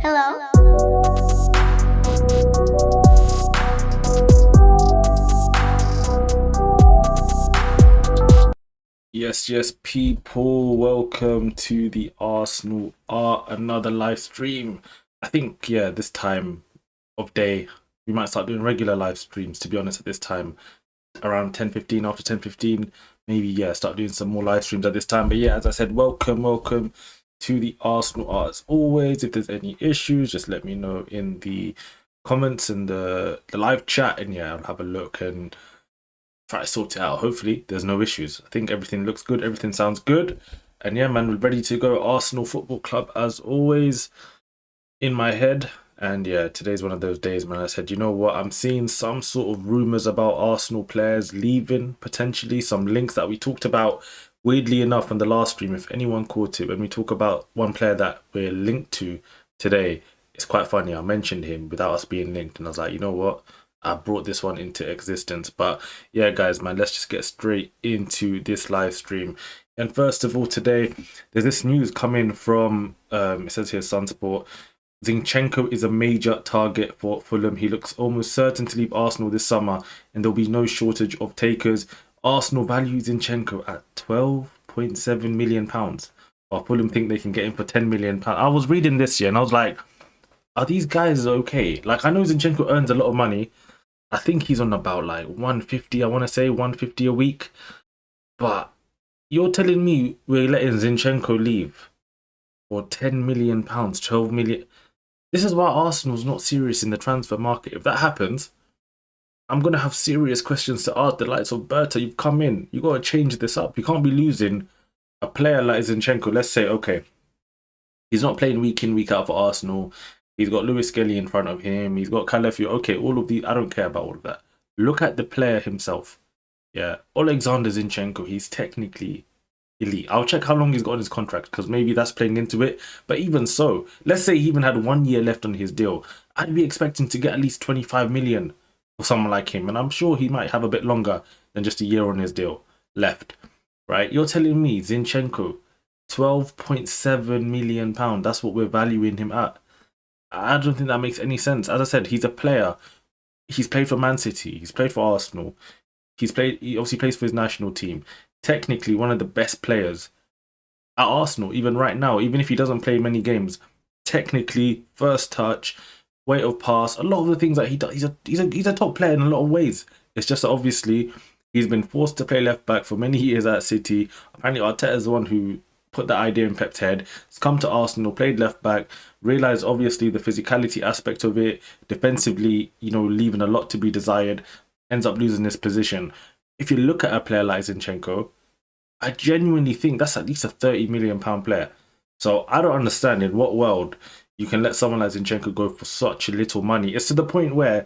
Hello. Yes, people. Welcome to the Arsenal another live stream. I think, yeah, this time of day, we might start doing regular live streams, to be honest, at this time, around 10:15, after 10:15, maybe, yeah, start doing some more live streams at this time. But yeah, as I said, welcome to the Arsenal As always. If there's any issues, just let me know in the comments and the live chat, and yeah, I'll have a look and try to sort it out. Hopefully there's no issues. I think everything looks good, everything sounds good, and yeah, man, we're ready to go. Arsenal Football Club as always in my head. And yeah, today's one of those days, man. I said, you know what, I'm seeing some sort of rumors about Arsenal players leaving, potentially some links that we talked about, weirdly enough, on the last stream. If anyone caught it, when we talk about one player that we're linked to today, it's quite funny. I mentioned him without us being linked, and I was like, you know what, I brought this one into existence. But yeah, guys, man, let's just get straight into this live stream. And first of all, today, there's this news coming from, it says here, Sunsport. Zinchenko is a major target for Fulham. He looks almost certain to leave Arsenal this summer, and there'll be no shortage of takers. Arsenal value Zinchenko at £12.7 million, while Fulham think they can get him for £10 million. I was reading this year and I was like, are these guys okay? Like, I know Zinchenko earns a lot of money. I think he's on about like 150, I want to say 150 a week. But you're telling me we're letting Zinchenko leave for £10 million, 12 million. This is why Arsenal's not serious in the transfer market. If that happens, I'm going to have serious questions to ask the likes of Berta. You've come in, you got to change this up. You can't be losing a player like Zinchenko. Let's say, okay, he's not playing week in, week out for Arsenal. He's got Lewis Skelly in front of him. He's got Calafio. Okay, all of these, I don't care about all of that. Look at the player himself. Yeah, Alexander Zinchenko, he's technically elite. I'll check how long he's got on his contract, because maybe that's playing into it. But even so, let's say he even had 1 year left on his deal. I'd be expecting to get at least 25 million for someone like him. And I'm sure he might have a bit longer than just a year on his deal left. Right? You're telling me Zinchenko, £12.7 million. That's what we're valuing him at. I don't think that makes any sense. As I said, he's a player. He's played for Man City. He's played for Arsenal. He obviously plays for his national team. Technically one of the best players at Arsenal, even right now, even if he doesn't play many games. Technically, first touch, weight of pass, a lot of the things that he does, he's a top player in a lot of ways. It's just that obviously he's been forced to play left back for many years at City. Apparently Arteta's the one who put that idea in Pep's head. He's come to Arsenal, played left back, realised obviously the physicality aspect of it, defensively, leaving a lot to be desired, ends up losing this position. If you look at a player like Zinchenko, I genuinely think that's at least a £30 million player. So I don't understand in what world you can let someone like Zinchenko go for such little money. It's to the point where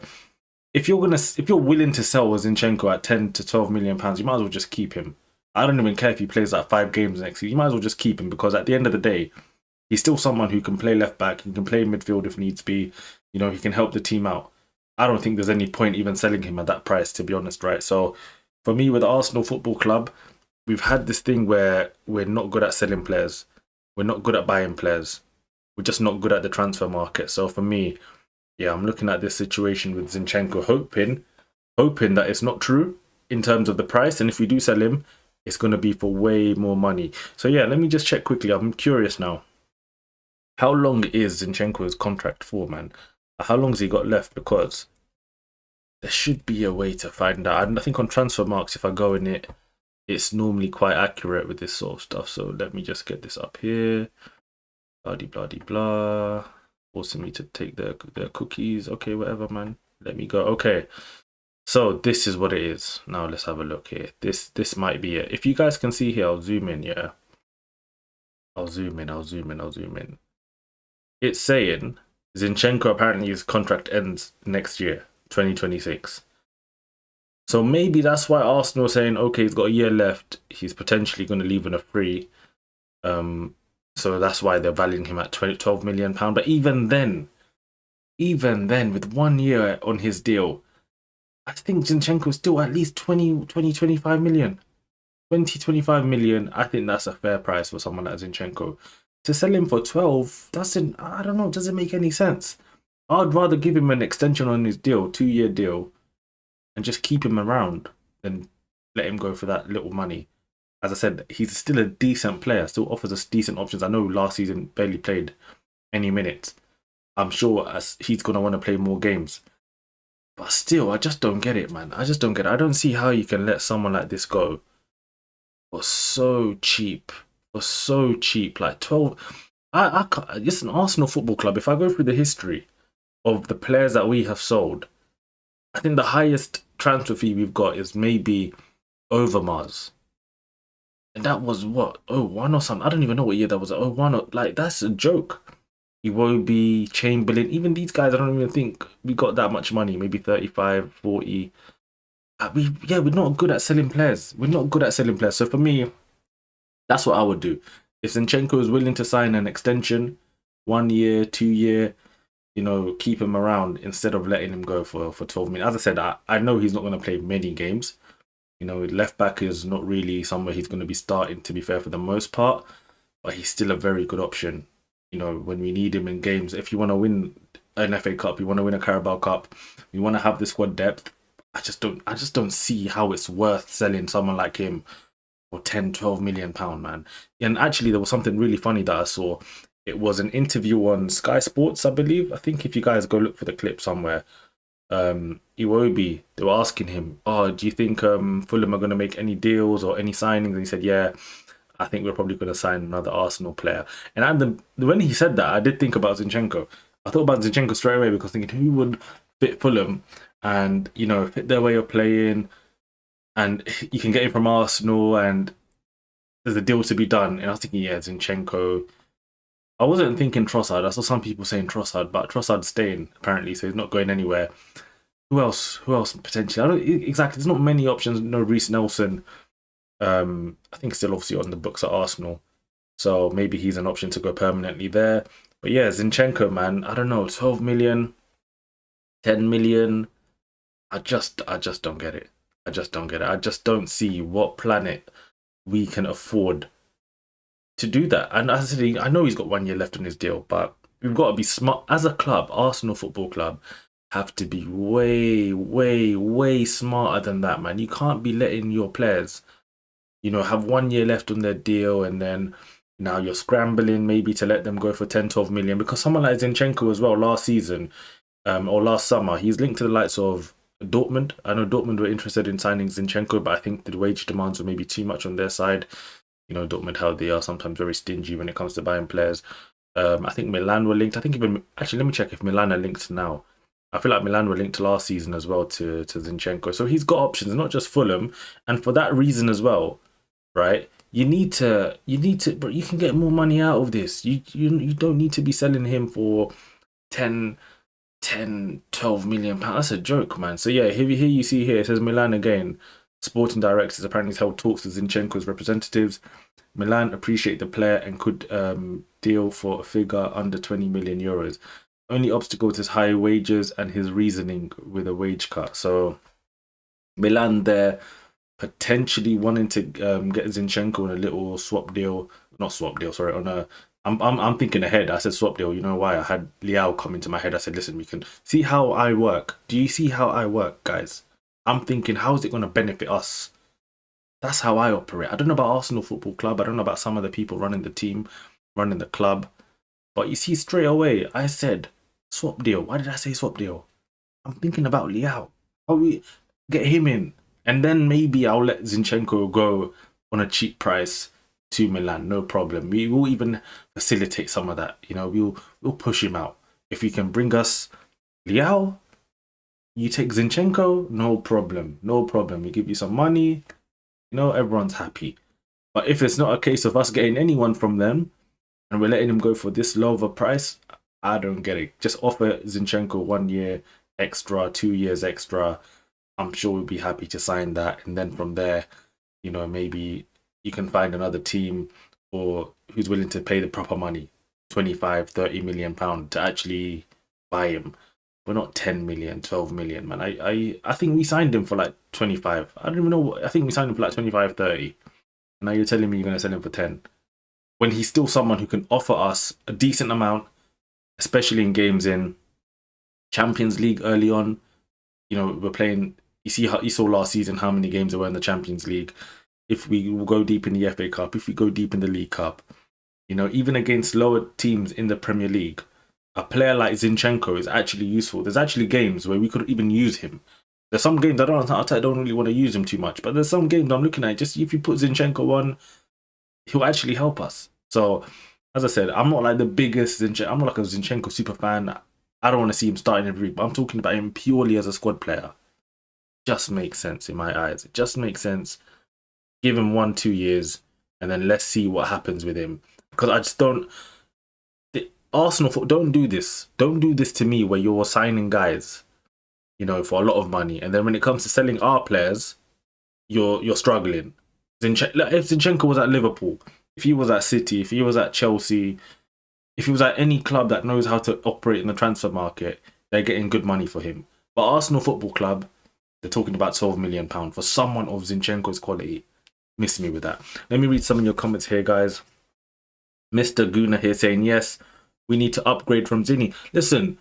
if you're willing to sell Zinchenko at 10 to 12 million pounds, you might as well just keep him. I don't even care if he plays like 5 games next year. You might as well just keep him, because at the end of the day, he's still someone who can play left back, he can play midfield if needs be. He can help the team out. I don't think there's any point even selling him at that price, to be honest, right? So for me, with Arsenal Football Club, we've had this thing where we're not good at selling players. We're not good at buying players. We're just not good at the transfer market. So for me, yeah, I'm looking at this situation with Zinchenko, hoping that it's not true in terms of the price. And if we do sell him, it's going to be for way more money. So yeah, let me just check quickly. I'm curious now. How long is Zinchenko's contract for, man? How long has he got left? Because there should be a way to find out. I think on transfer marks, if I go in it, it's normally quite accurate with this sort of stuff. So let me just get this up here. Blah, blah, blah. Forcing me to take their cookies. Okay, whatever, man. Let me go. Okay. So this is what it is. Now let's have a look here. This might be it. If you guys can see here, I'll zoom in, yeah. I'll zoom in. It's saying Zinchenko, apparently his contract ends next year, 2026. So maybe that's why Arsenal are saying, okay, he's got a year left. He's potentially going to leave on a free. So that's why they're valuing him at £12 million. But even then, with 1 year on his deal, I think Zinchenko is still at least 25 million. 25 million, I think that's a fair price for someone like Zinchenko. to sell him for 12 doesn't, I don't know, doesn't make any sense. I'd rather give him an extension on his deal, 2-year deal, and just keep him around than let him go for that little money. As I said, he's still a decent player, still offers us decent options. I know last season barely played any minutes. I'm sure he's going to want to play more games. But still, I just don't get it, man. I just don't get it. I don't see how you can let someone like this go for so cheap. For so cheap. Like 12. I can't, it's an Arsenal Football Club. If I go through the history of the players that we have sold, I think the highest transfer fee we've got is maybe Overmars. And that was what, 01 or something. I don't even know what year that was. 01 or like that's a joke. Iwobi, Chamberlain, even these guys, I don't even think we got that much money. Maybe 35, 40. We're not good at selling players. We're not good at selling players. So for me, that's what I would do. If Zinchenko is willing to sign an extension, 1 year, 2 year, keep him around instead of letting him go for 12 minutes. As I said, I know he's not going to play many games. Left back is not really somewhere he's going to be starting, to be fair, for the most part. But he's still a very good option. When we need him in games. If you want to win an FA Cup, you want to win a Carabao Cup, you want to have the squad depth. I just don't see how it's worth selling someone like him for 10, 12 million pound, man. And actually, there was something really funny that I saw. It was an interview on Sky Sports, I believe. I think if you guys go look for the clip somewhere, Iwobi, they were asking him, do you think Fulham are going to make any deals or any signings? And he said, yeah, I think we're probably going to sign another Arsenal player. And when he said that, I did think about Zinchenko. I thought about Zinchenko straight away because thinking who would fit Fulham and, fit their way of playing. And you can get him from Arsenal and there's a deal to be done. And I was thinking, yeah, Zinchenko. I wasn't thinking Trossard. I saw some people saying Trossard, but Trossard's staying apparently, so he's not going anywhere. Who else? Who else potentially? I don't exactly. There's not many options. No, Reece Nelson. I think still obviously on the books at Arsenal, so maybe he's an option to go permanently there. But yeah, Zinchenko, man, I don't know, 12 million, 10 million. I just don't get it. I just don't get it. I just don't see what planet we can afford to do that. And as I said, I know he's got 1 year left on his deal, but we've got to be smart as a club. Arsenal Football Club have to be way, way, way smarter than that, man. You can't be letting your players have 1 year left on their deal and then now you're scrambling maybe to let them go for 10, 12 million. Because someone like Zinchenko as well last season or last summer, he's linked to the likes of Dortmund. I know Dortmund were interested in signing Zinchenko, but I think the wage demands were maybe too much on their side. Dortmund, how they are sometimes very stingy when it comes to buying players. I think Milan were linked. I think even, actually, let me check if Milan are linked now. I feel like Milan were linked last season as well to Zinchenko. So he's got options, not just Fulham. And for that reason as well, right? You need to, but you can get more money out of this. You don't need to be selling him for 10, 12 million pounds. That's a joke, man. So yeah, here you see here, it says Milan again. Sporting directors apparently held talks with Zinchenko's representatives. Milan appreciate the player and could deal for a figure under 20 million euros. Only obstacle is high wages and his reasoning with a wage cut. So Milan there potentially wanting to get Zinchenko on a little swap deal, not swap deal, sorry, on a. I'm thinking ahead. I said swap deal. You know why? I had Liao come into my head. I said, listen, we can see how I work. Do you see how I work, guys? I'm thinking, how is it going to benefit us? That's how I operate. I don't know about Arsenal Football Club. I don't know about some of the people running the team, running the club. But you see, straight away, I said swap deal. Why did I say swap deal? I'm thinking about Liao. How we get him in? And then maybe I'll let Zinchenko go on a cheap price to Milan. No problem. We will even facilitate some of that. We'll push him out. If he can bring us Liao, you take Zinchenko, no problem. No problem. We give you some money. Everyone's happy. But if it's not a case of us getting anyone from them and we're letting him go for this low of a price, I don't get it. Just offer Zinchenko 1 year extra, 2 years extra. I'm sure we'll be happy to sign that. And then from there, maybe you can find another team or who's willing to pay the proper money, 25, 30 million pound to actually buy him. We're not 10 million, 12 million, man. I think we signed him for like 25. I don't even know. I think we signed him for like 25, 30. And now you're telling me you're going to sell him for 10. when he's still someone who can offer us a decent amount, especially in games in Champions League early on. You know, we're playing. You saw last season how many games there were in the Champions League. If we will go deep in the FA Cup, if we go deep in the League Cup, you know, even against lower teams in the Premier League, a player like Zinchenko is actually useful. There's actually games where we could even use him. There's some games I don't really want to use him too much, but there's some games I'm looking at. Just if you put Zinchenko on, he'll actually help us. So, as I said, I'm not like the biggest Zinchenko. I'm not like a Zinchenko super fan. I don't want to see him starting every week, but I'm talking about him purely as a squad player. Just makes sense in my eyes. It just makes sense. Give him 1-2 years, and then let's see what happens with him. Because I just don't. Arsenal, don't do this. Don't do this to me where you're signing guys, you know, for a lot of money, and then when it comes to selling our players, you're struggling. If Zinchenko was at Liverpool, if he was at City, if he was at Chelsea, if he was at any club that knows how to operate in the transfer market, they're getting good money for him. But Arsenal Football Club, they're talking about £12 million for someone of Zinchenko's quality. Miss me with that. Let me read some of your comments here, guys. Mr. Guna here saying, yes, we need to upgrade from Zinni. Listen,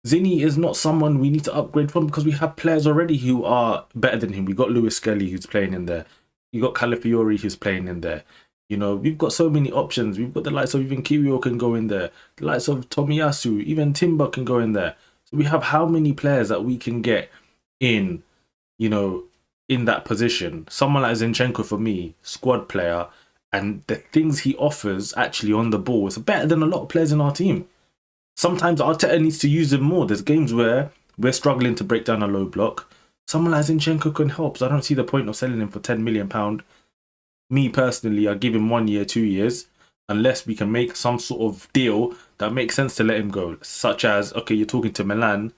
Zinni is not someone we need to upgrade from because we have players already who are better than him. We got Lewis Skelly who's playing in there. You got Calafiori who's playing in there. You know, we've got so many options. We've got the likes of even Kiwior can go in there. The likes of Tomiyasu, even Timber can go in there. So we have how many players that we can get in, you know, in that position. Someone like Zinchenko, for me, squad player, and the things he offers actually on the ball is better than a lot of players in our team. Sometimes Arteta needs to use him more. There's games where we're struggling to break down a low block. Someone like Zinchenko can help, so I don't see the point of selling him for £10 million. Me personally, I'll give him 1 year, 2 years, unless we can make some sort of deal that makes sense to let him go. Such as, okay, you're talking to Milan.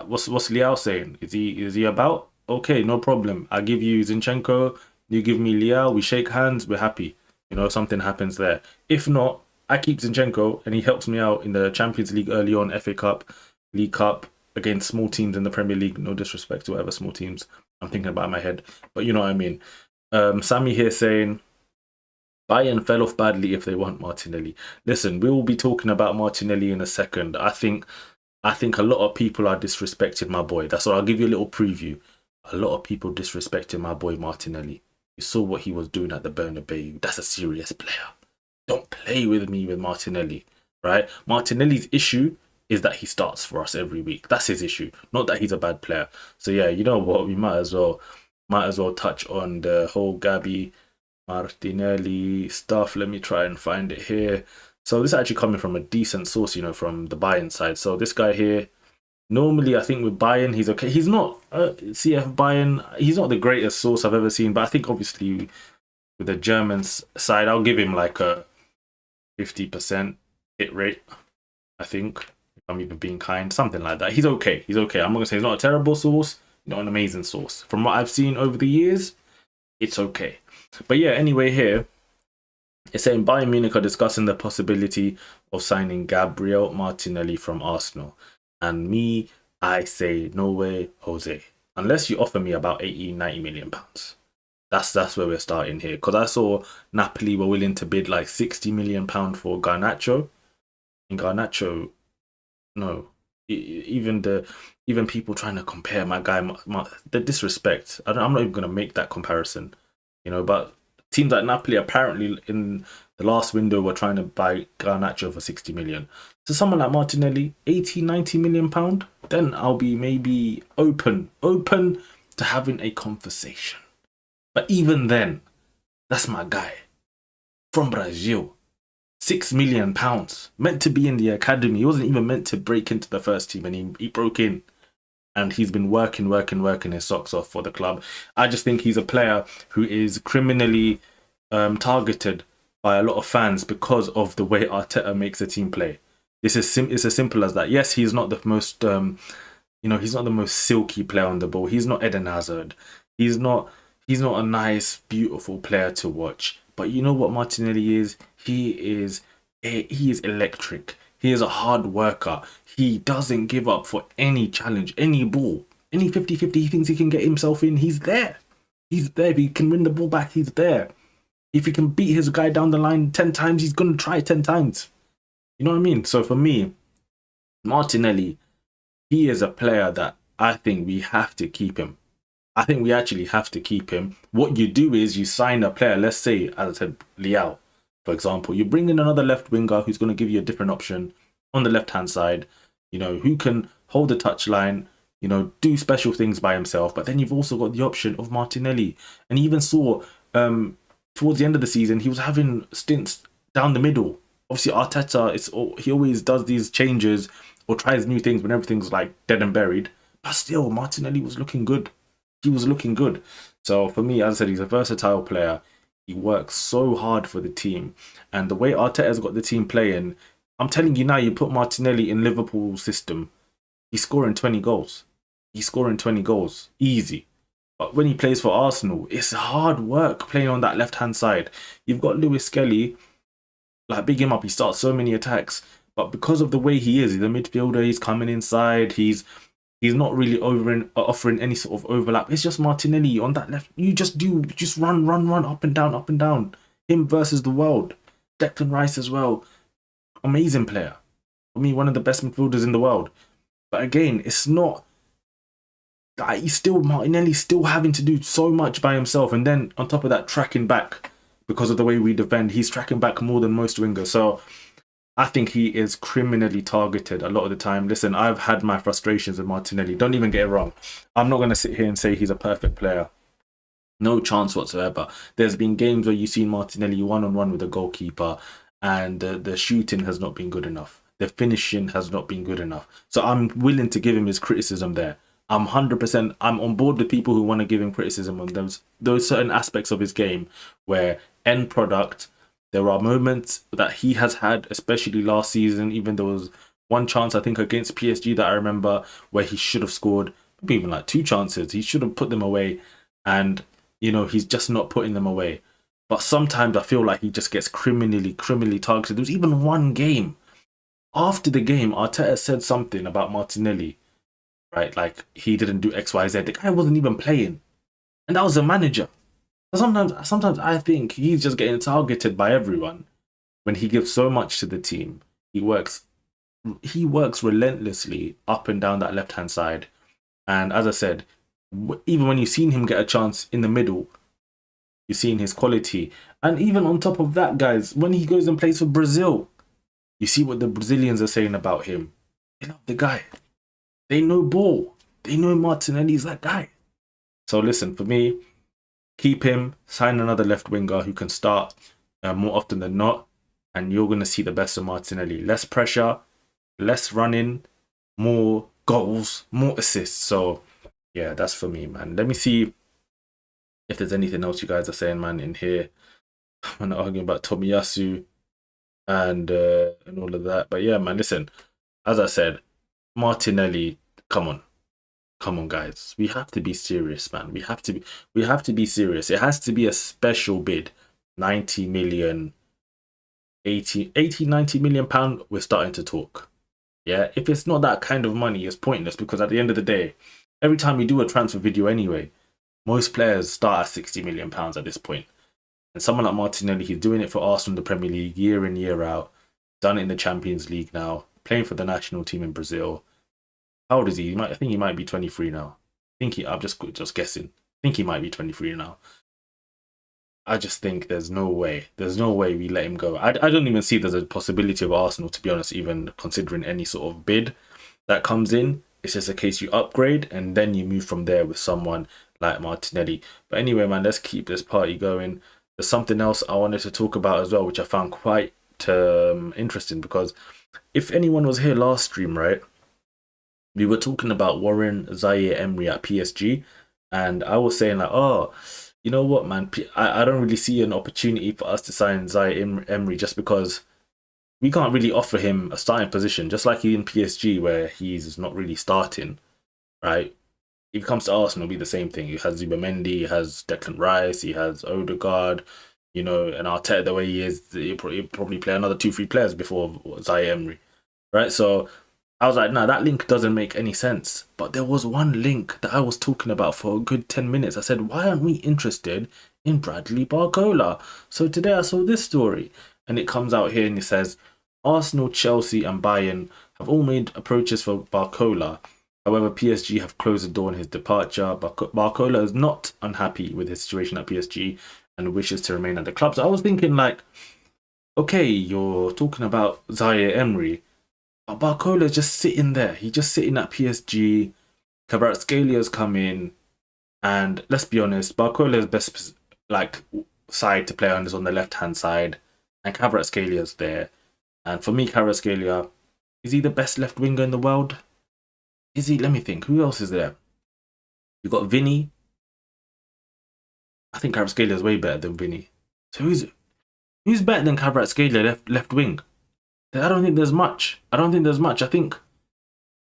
What's Liao saying? Is he about? Okay, no problem. I'll give you Zinchenko. You give me Liao. We shake hands. We're happy. You know, something happens there. If not, I keep Zinchenko and he helps me out in the Champions League early on, FA Cup, League Cup, against small teams in the Premier League. No disrespect to whatever small teams I'm thinking about in my head, but you know what I mean. Sammy here saying Bayern fell off badly if they want Martinelli. Listen, we will be talking about Martinelli in a second. I think a lot of people are disrespecting my boy. That's why I'll give you a little preview. A lot of people disrespecting my boy Martinelli. You saw what he was doing at the Bernabeu. That's a serious player. Don't play with me with Martinelli, right? Martinelli's issue is that he starts for us every week. That's his issue, not that he's a bad player. So yeah, you know what? We might as well touch on the whole Gabi Martinelli stuff. Let me try and find it here. So this is actually coming from a decent source, you know, from the Bayern side. So this guy here, normally I think with Bayern, he's okay. He's not CF Bayern. He's not the greatest source I've ever seen, but I think obviously with the German side, I'll give him like a 50% hit rate, I think, if I'm even being kind, something like that. He's okay. I'm not going to say he's not a terrible source, not an amazing source. From what I've seen over the years, it's okay. But yeah, anyway, here, it's saying Bayern Munich are discussing the possibility of signing Gabriel Martinelli from Arsenal. And me, I say, no way, Jose. Unless you offer me about 80-90 million pounds. That's where we're starting here. Because I saw Napoli were willing to bid like £60 million for Garnacho. And Garnacho, no. Even people trying to compare my guy, the disrespect. I'm not even going to make that comparison. You know, but teams like Napoli apparently in the last window were trying to buy Garnacho for 60 million. So someone like Martinelli, 80-90 million pound, then I'll be maybe open to having a conversation. But even then, that's my guy from Brazil. £6 million, meant to be in the academy. He wasn't even meant to break into the first team, and he broke in. And he's been working his socks off for the club. I just think he's a player who is criminally targeted by a lot of fans because of the way Arteta makes the team play. It's as simple as that. Yes, he's not the most, he's not the most silky player on the ball. He's not Eden Hazard. He's not a nice, beautiful player to watch. But you know what Martinelli is? He is electric. He is a hard worker. He doesn't give up for any challenge, any ball. Any 50-50 he thinks he can get himself in, he's there. He's there. If he can win the ball back, he's there. If he can beat his guy down the line 10 times, he's going to try 10 times. You know what I mean? So for me, Martinelli, he is a player that I think we have to keep him. I think we actually have to keep him. What you do is you sign a player, let's say, as I said, Liao, for example. You bring in another left winger who's going to give you a different option on the left-hand side, who can hold the touchline, do special things by himself. But then you've also got the option of Martinelli. And you even saw towards the end of the season, he was having stints down the middle. Obviously, Arteta, he always does these changes or tries new things when everything's like dead and buried. But still, Martinelli was looking good. He was looking good. So for me, as I said, he's a versatile player. He works so hard for the team. And the way Arteta's got the team playing, I'm telling you now, you put Martinelli in Liverpool's system, he's scoring 20 goals. He's scoring 20 goals. Easy. But when he plays for Arsenal, it's hard work playing on that left-hand side. You've got Lewis Skelly, like, big him up. He starts so many attacks. But because of the way he is, he's a midfielder, he's coming inside, he's not really offering any sort of overlap. It's just Martinelli on that left. You just run, up and down, up and down. Him versus the world. Declan Rice as well. Amazing player. For me, one of the best midfielders in the world. But again, it's not like Martinelli's still having to do so much by himself. And then on top of that, tracking back because of the way we defend. He's tracking back more than most wingers. So I think he is criminally targeted a lot of the time. Listen, I've had my frustrations with Martinelli. Don't even get it wrong. I'm not going to sit here and say he's a perfect player. No chance whatsoever. There's been games where you've seen Martinelli one-on-one with a goalkeeper and the shooting has not been good enough. The finishing has not been good enough. So I'm willing to give him his criticism there. I'm on board with people who want to give him criticism on those certain aspects of his game where end product, there are moments that he has had, especially last season. Even there was one chance, I think, against PSG that I remember where he should have scored, maybe even like 2 chances. He should have put them away. And, he's just not putting them away. But sometimes I feel like he just gets criminally targeted. There was even one game. After the game, Arteta said something about Martinelli, right? Like, he didn't do X, Y, Z. The guy wasn't even playing. And that was the manager. Sometimes I think he's just getting targeted by everyone when he gives so much to the team. He works relentlessly up and down that left-hand side. And as I said, even when you've seen him get a chance in the middle, you've seen his quality. And even on top of that, guys, when he goes and plays for Brazil, you see what the Brazilians are saying about him. They love the guy. They know ball. They know Martinelli's that guy. So listen, for me, keep him, sign another left winger who can start more often than not, and you're going to see the best of Martinelli. Less pressure, less running, more goals, more assists. So, yeah, that's for me, man. Let me see if there's anything else you guys are saying, man, in here. I'm not arguing about Tomiyasu and all of that. But yeah, man, listen, as I said, Martinelli, come on. Come on, guys. We have to be serious, man. We have to be serious. It has to be a special bid. 90 million, 80, 90 million pound, we're starting to talk. Yeah, if it's not that kind of money, it's pointless because at the end of the day, every time we do a transfer video anyway, most players start at 60 million pounds at this point. And someone like Martinelli, he's doing it for Arsenal in the Premier League year in, year out, done it in the Champions League now, playing for the national team in Brazil. How old is he? I think he might be 23 now. I'm just guessing. I think he might be 23 now. I just think there's no way we let him go. I don't even see there's a possibility of Arsenal, to be honest, even considering any sort of bid that comes in. It's just a case you upgrade and then you move from there with someone like Martinelli. But anyway, man, let's keep this party going. There's something else I wanted to talk about as well, which I found quite interesting, because if anyone was here last stream, right, we were talking about Warren Zaire-Emery at PSG, and I was saying like, oh, you know what, man, I don't really see an opportunity for us to sign Zaire-Emery just because we can't really offer him a starting position, just like in PSG where he's not really starting, right? If he comes to Arsenal, it'll be the same thing. He has Zubimendi, he has Declan Rice, he has Odegaard, and Arteta, the way he is, he'll probably play another 2-3 players before Zaire-Emery, right? So I was like, no, that link doesn't make any sense. But there was one link that I was talking about for a good 10 minutes. I said, why aren't we interested in Bradley Barcola? So today I saw this story and it comes out here and it says Arsenal, Chelsea, and Bayern have all made approaches for Barcola. However, PSG have closed the door on his departure. Barcola is not unhappy with his situation at PSG and wishes to remain at the club. So I was thinking, like, okay, you're talking about Zaire Emery. But Barcola's just sitting there. He's just sitting at PSG. Kvaratskhelia come in, and let's be honest, Barcola's best like side to play on is on the left hand side, and Kvaratskhelia there. And for me, Kvaratskhelia, is he the best left winger in the world? Is he? Let me think. Who else is there? You got Vinny. I think Kvaratskhelia is way better than Vinny. So who's better than Kvaratskhelia left wing? I don't think there's much. I think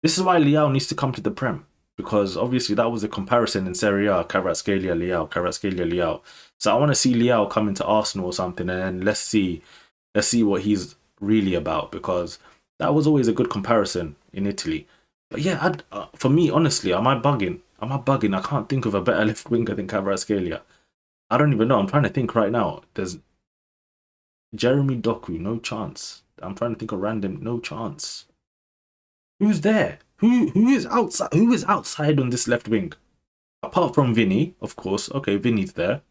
this is why Leao needs to come to the Prem, because obviously that was a comparison in Serie A, Kvaratskhelia, Leao. So I want to see Leao come into Arsenal or something, and then let's see what he's really about, because that was always a good comparison in Italy. But yeah, for me, honestly, am I bugging? I can't think of a better left winger than Kvaratskhelia. I don't even know. I'm trying to think right now. There's Jeremy Doku, no chance. I'm trying to think of random, no chance. Who's there? Who is outside? Who is outside on this left wing? Apart from Vinny, of course. Okay, Vinny's there.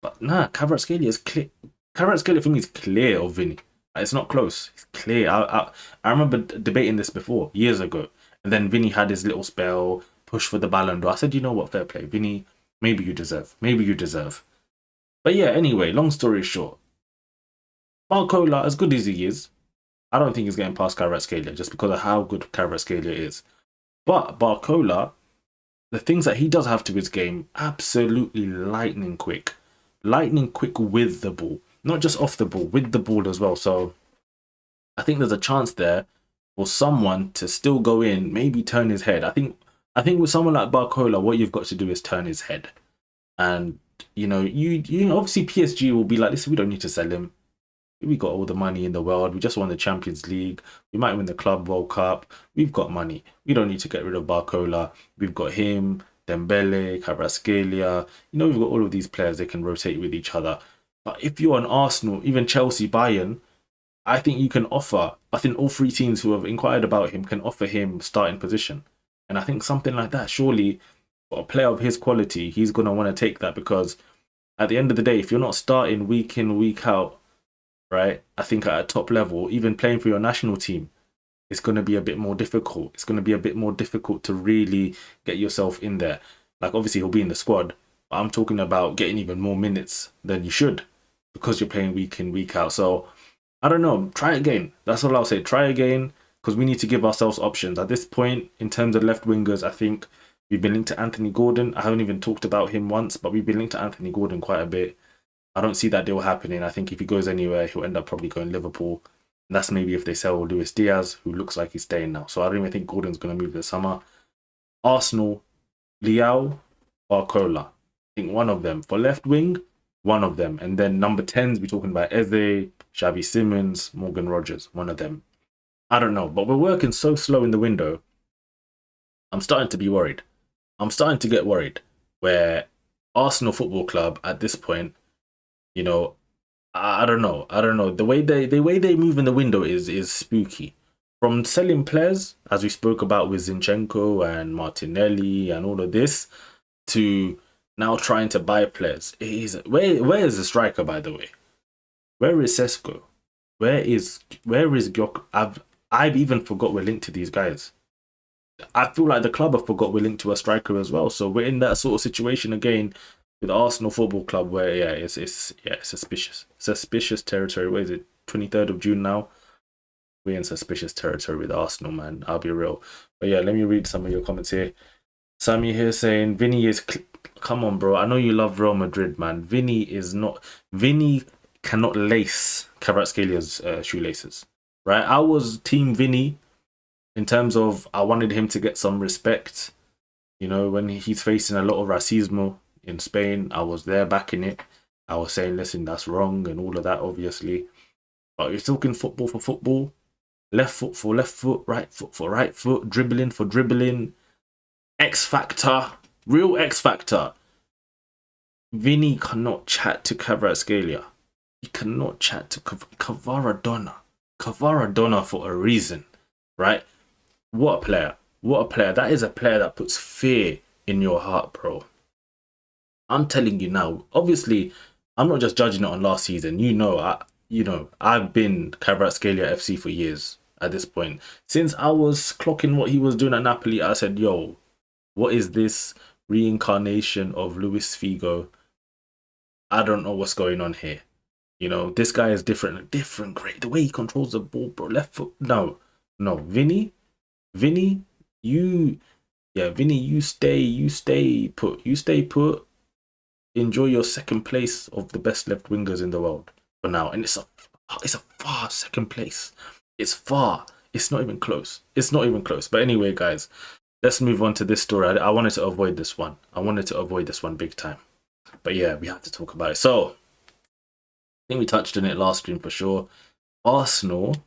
But nah, Kvaratskhelia is clear. Kvaratskhelia for me is clear of Vinny. It's not close. It's clear. I remember debating this before, years ago. And then Vinny had his little spell, push for the Ballon d'Or. I said, you know what, fair play. Vinny, maybe you deserve. But yeah, anyway, long story short. Barcola, as good as he is, I don't think he's getting past Kvaratskhelia just because of how good Kvaratskhelia is. But Barcola, the things that he does have to his game, absolutely lightning quick. Lightning quick with the ball. Not just off the ball, with the ball as well. So I think there's a chance there for someone to still go in, maybe turn his head. I think with someone like Barcola, what you've got to do is turn his head. And you know, obviously PSG will be like, listen, we don't need to sell him. We got all the money in the world. We just won the Champions League. We might win the Club World Cup. We've got money. We don't need to get rid of Barcola. We've got him, Dembele, Kvaratskhelia. You know, we've got all of these players. They can rotate with each other. But if you're an Arsenal, even Chelsea, Bayern, I think you can offer. I think all three teams who have inquired about him can offer him starting position. And I think something like that, surely, for a player of his quality, he's going to want to take that, because at the end of the day, if you're not starting week in, week out, right? I think at a top level, even playing for your national team, it's going to be a bit more difficult. It's going to be a bit more difficult to really get yourself in there. Like, obviously, he'll be in the squad, but I'm talking about getting even more minutes than you should, because you're playing week in, week out. So, I don't know. Try again. That's all I'll say. Try again, because we need to give ourselves options. At this point, in terms of left wingers, I think we've been linked to Anthony Gordon. I haven't even talked about him once, but we've been linked to Anthony Gordon quite a bit. I don't see that deal happening. I think if he goes anywhere, he'll end up probably going Liverpool. And that's maybe if they sell Luis Diaz, who looks like he's staying now. So I don't even think Gordon's going to move this summer. Arsenal, Leao, Barcola. I think one of them. For left wing, one of them. And then number 10s, we're talking about Eze, Xavi Simons, Morgan Rogers. One of them. I don't know. But we're working so slow in the window. I'm starting to be worried. I'm starting to get worried. Where Arsenal Football Club, at this point, you know, I don't know. The way they move in the window is spooky. From selling players, as we spoke about with Zinchenko and Martinelli and all of this, to now trying to buy players. Where is the striker, by the way? Where is Sesko? Where is Gyok? I've even forgot we're linked to these guys. I feel like the club have forgot we're linked to a striker as well. So we're in that sort of situation again with Arsenal Football Club, where it's suspicious territory. Where is it? 23rd of June now. We're in suspicious territory with Arsenal, man. I'll be real. But yeah, let me read some of your comments here. Sammy here saying Vinny is. Come on, bro. I know you love Real Madrid, man. Vinny cannot lace Kvaratskelia's shoelaces, right? I was Team Vinny in terms of I wanted him to get some respect. You know, when he's facing a lot of racismo in Spain, I was there backing it. I was saying, listen, that's wrong and all of that, obviously. But you're talking football for football. left foot for left foot, right foot for right foot, dribbling for dribbling, X factor, real X factor. Vinny cannot chat to Kvaratskhelia. He cannot chat to Kvaradona. Kvaradona for a reason, right? What a player. What a player. That is a player that puts fear in your heart, bro. I'm telling you now. Obviously, I'm not just judging it on last season. I've been Kvaratskhelia FC for years at this point. Since I was clocking what he was doing at Napoli, I said, yo, what is this reincarnation of Luis Figo? I don't know what's going on here. This guy is different, great. The way he controls the ball, bro. Left foot. No. Vinny, you, Vinny, you stay put. You stay put. Enjoy your second place of the best left wingers in the world for now. And it's a far second place. It's far. It's not even close. It's not even close. But anyway, guys, let's move on to this story. I wanted to avoid this one. Big time. But yeah, we have to talk about it. So, I think we touched on it last stream for sure. Arsenal.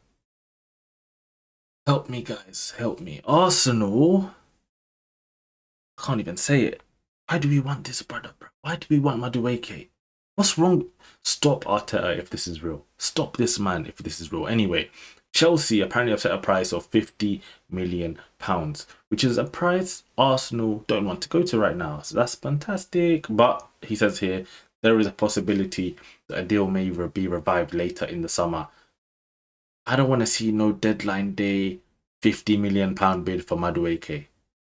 Help me, guys. Help me. Arsenal. I can't even say it. Why do we want this brother, bro? Why do we want Madueke? What's wrong? Stop Arteta if this is real. Stop this man if this is real. Anyway, Chelsea apparently have set a price of £50 million, which is a price Arsenal don't want to go to right now. So that's fantastic. But he says here, there is a possibility that a deal may be revived later in the summer. I don't want to see no deadline day £50 million bid for Madueke.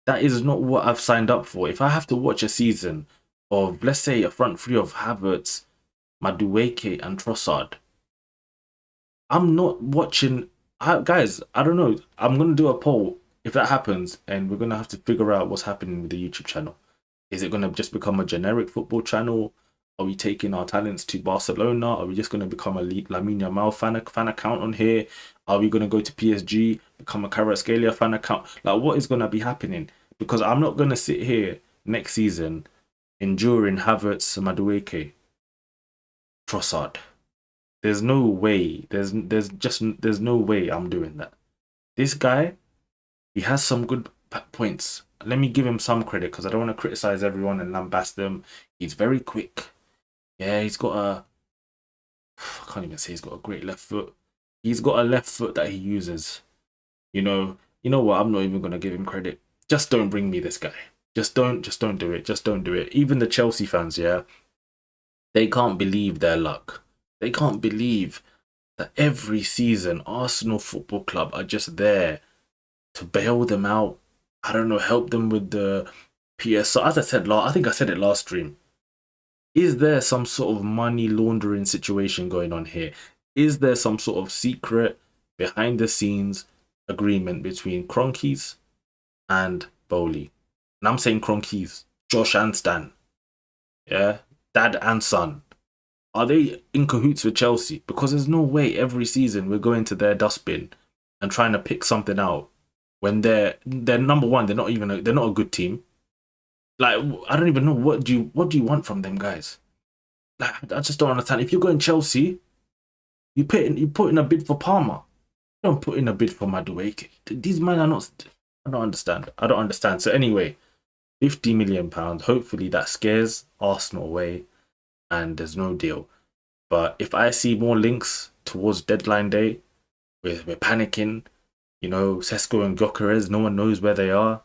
That is not what I've signed up for. If I have to watch a season of, let's say, a front three of Havertz, Madueke, and Trossard, I'm not watching. Guys, I don't know. I'm going to do a poll if that happens, and we're going to have to figure out what's happening with the YouTube channel. Is it going to just become a generic football channel? Are we taking our talents to Barcelona? Are we just going to become a Lamine Yamal fan account on here? Are we going to go to PSG, become a Kvaratskhelia fan account? Like, what is going to be happening? Because I'm not going to sit here next season enduring Havertz, Madueke, Trossard. There's no way. There's no way I'm doing that. This guy, he has some good points. Let me give him some credit because I don't want to criticize everyone and lambast them. He's very quick. Yeah, he's got I can't even say he's got a great left foot. He's got a left foot that he uses. You know what? I'm not even gonna give him credit. Just don't bring me this guy. Just don't do it. Just don't do it. Even the Chelsea fans, yeah, they can't believe their luck. They can't believe that every season Arsenal Football Club are just there to bail them out. I don't know, help them with the PSR. As I said, I think I said it last stream. Is there some sort of money laundering situation going on here? Is there some sort of secret behind the scenes agreement between Kroenkes and Bowley? And I'm saying Kroenkes, Josh and Stan. Yeah, dad and son. Are they in cahoots with Chelsea? Because there's no way every season we're going to their dustbin and trying to pick something out when they're number one. They're not a good team. Like, I don't even know what do you want from them guys. Like, I just don't understand. If you're going Chelsea, you put in a bid for Palmer. You don't put in a bid for Madueke. These men are not. I don't understand. So anyway, £50 million. Hopefully that scares Arsenal away, and there's no deal. But if I see more links towards deadline day, we're panicking. Sesko and Gyökeres, no one knows where they are.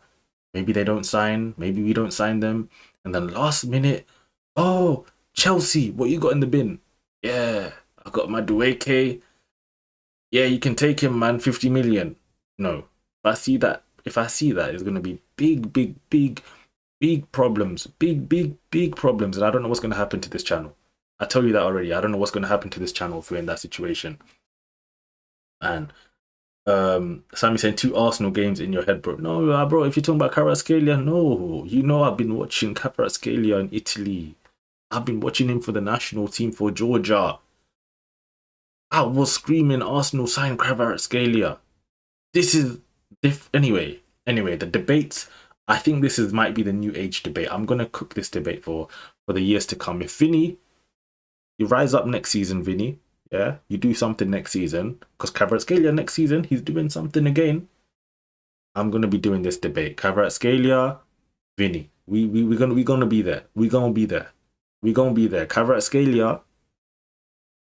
Maybe they don't sign. Maybe we don't sign them. And then last minute, oh, Chelsea, what you got in the bin? Yeah, I got Madueke. Yeah, you can take him, man. 50 million. No, if I see that, it's going to be big problems. Big problems. And I don't know what's going to happen to this channel. I tell you that already. I don't know what's going to happen to this channel if we're in that situation. And Sammy saying 2 Arsenal games in your head, bro. No, bro, if you're talking about Kvaratskhelia, no. I've been watching Kvaratskhelia in Italy. I've been watching him for the national team for Georgia. I was screaming Arsenal sign Kvaratskhelia. This is anyway, the debates. I think this might be the new age debate. I'm gonna cook this debate for the years to come. If Vinny, you rise up next season, Vinny. Yeah, you do something next season because Kvaratskhelia next season he's doing something again. I'm gonna be doing this debate. Kvaratskhelia, Vinny. We gonna be there. We gonna be there. We gonna be there. Kvaratskhelia,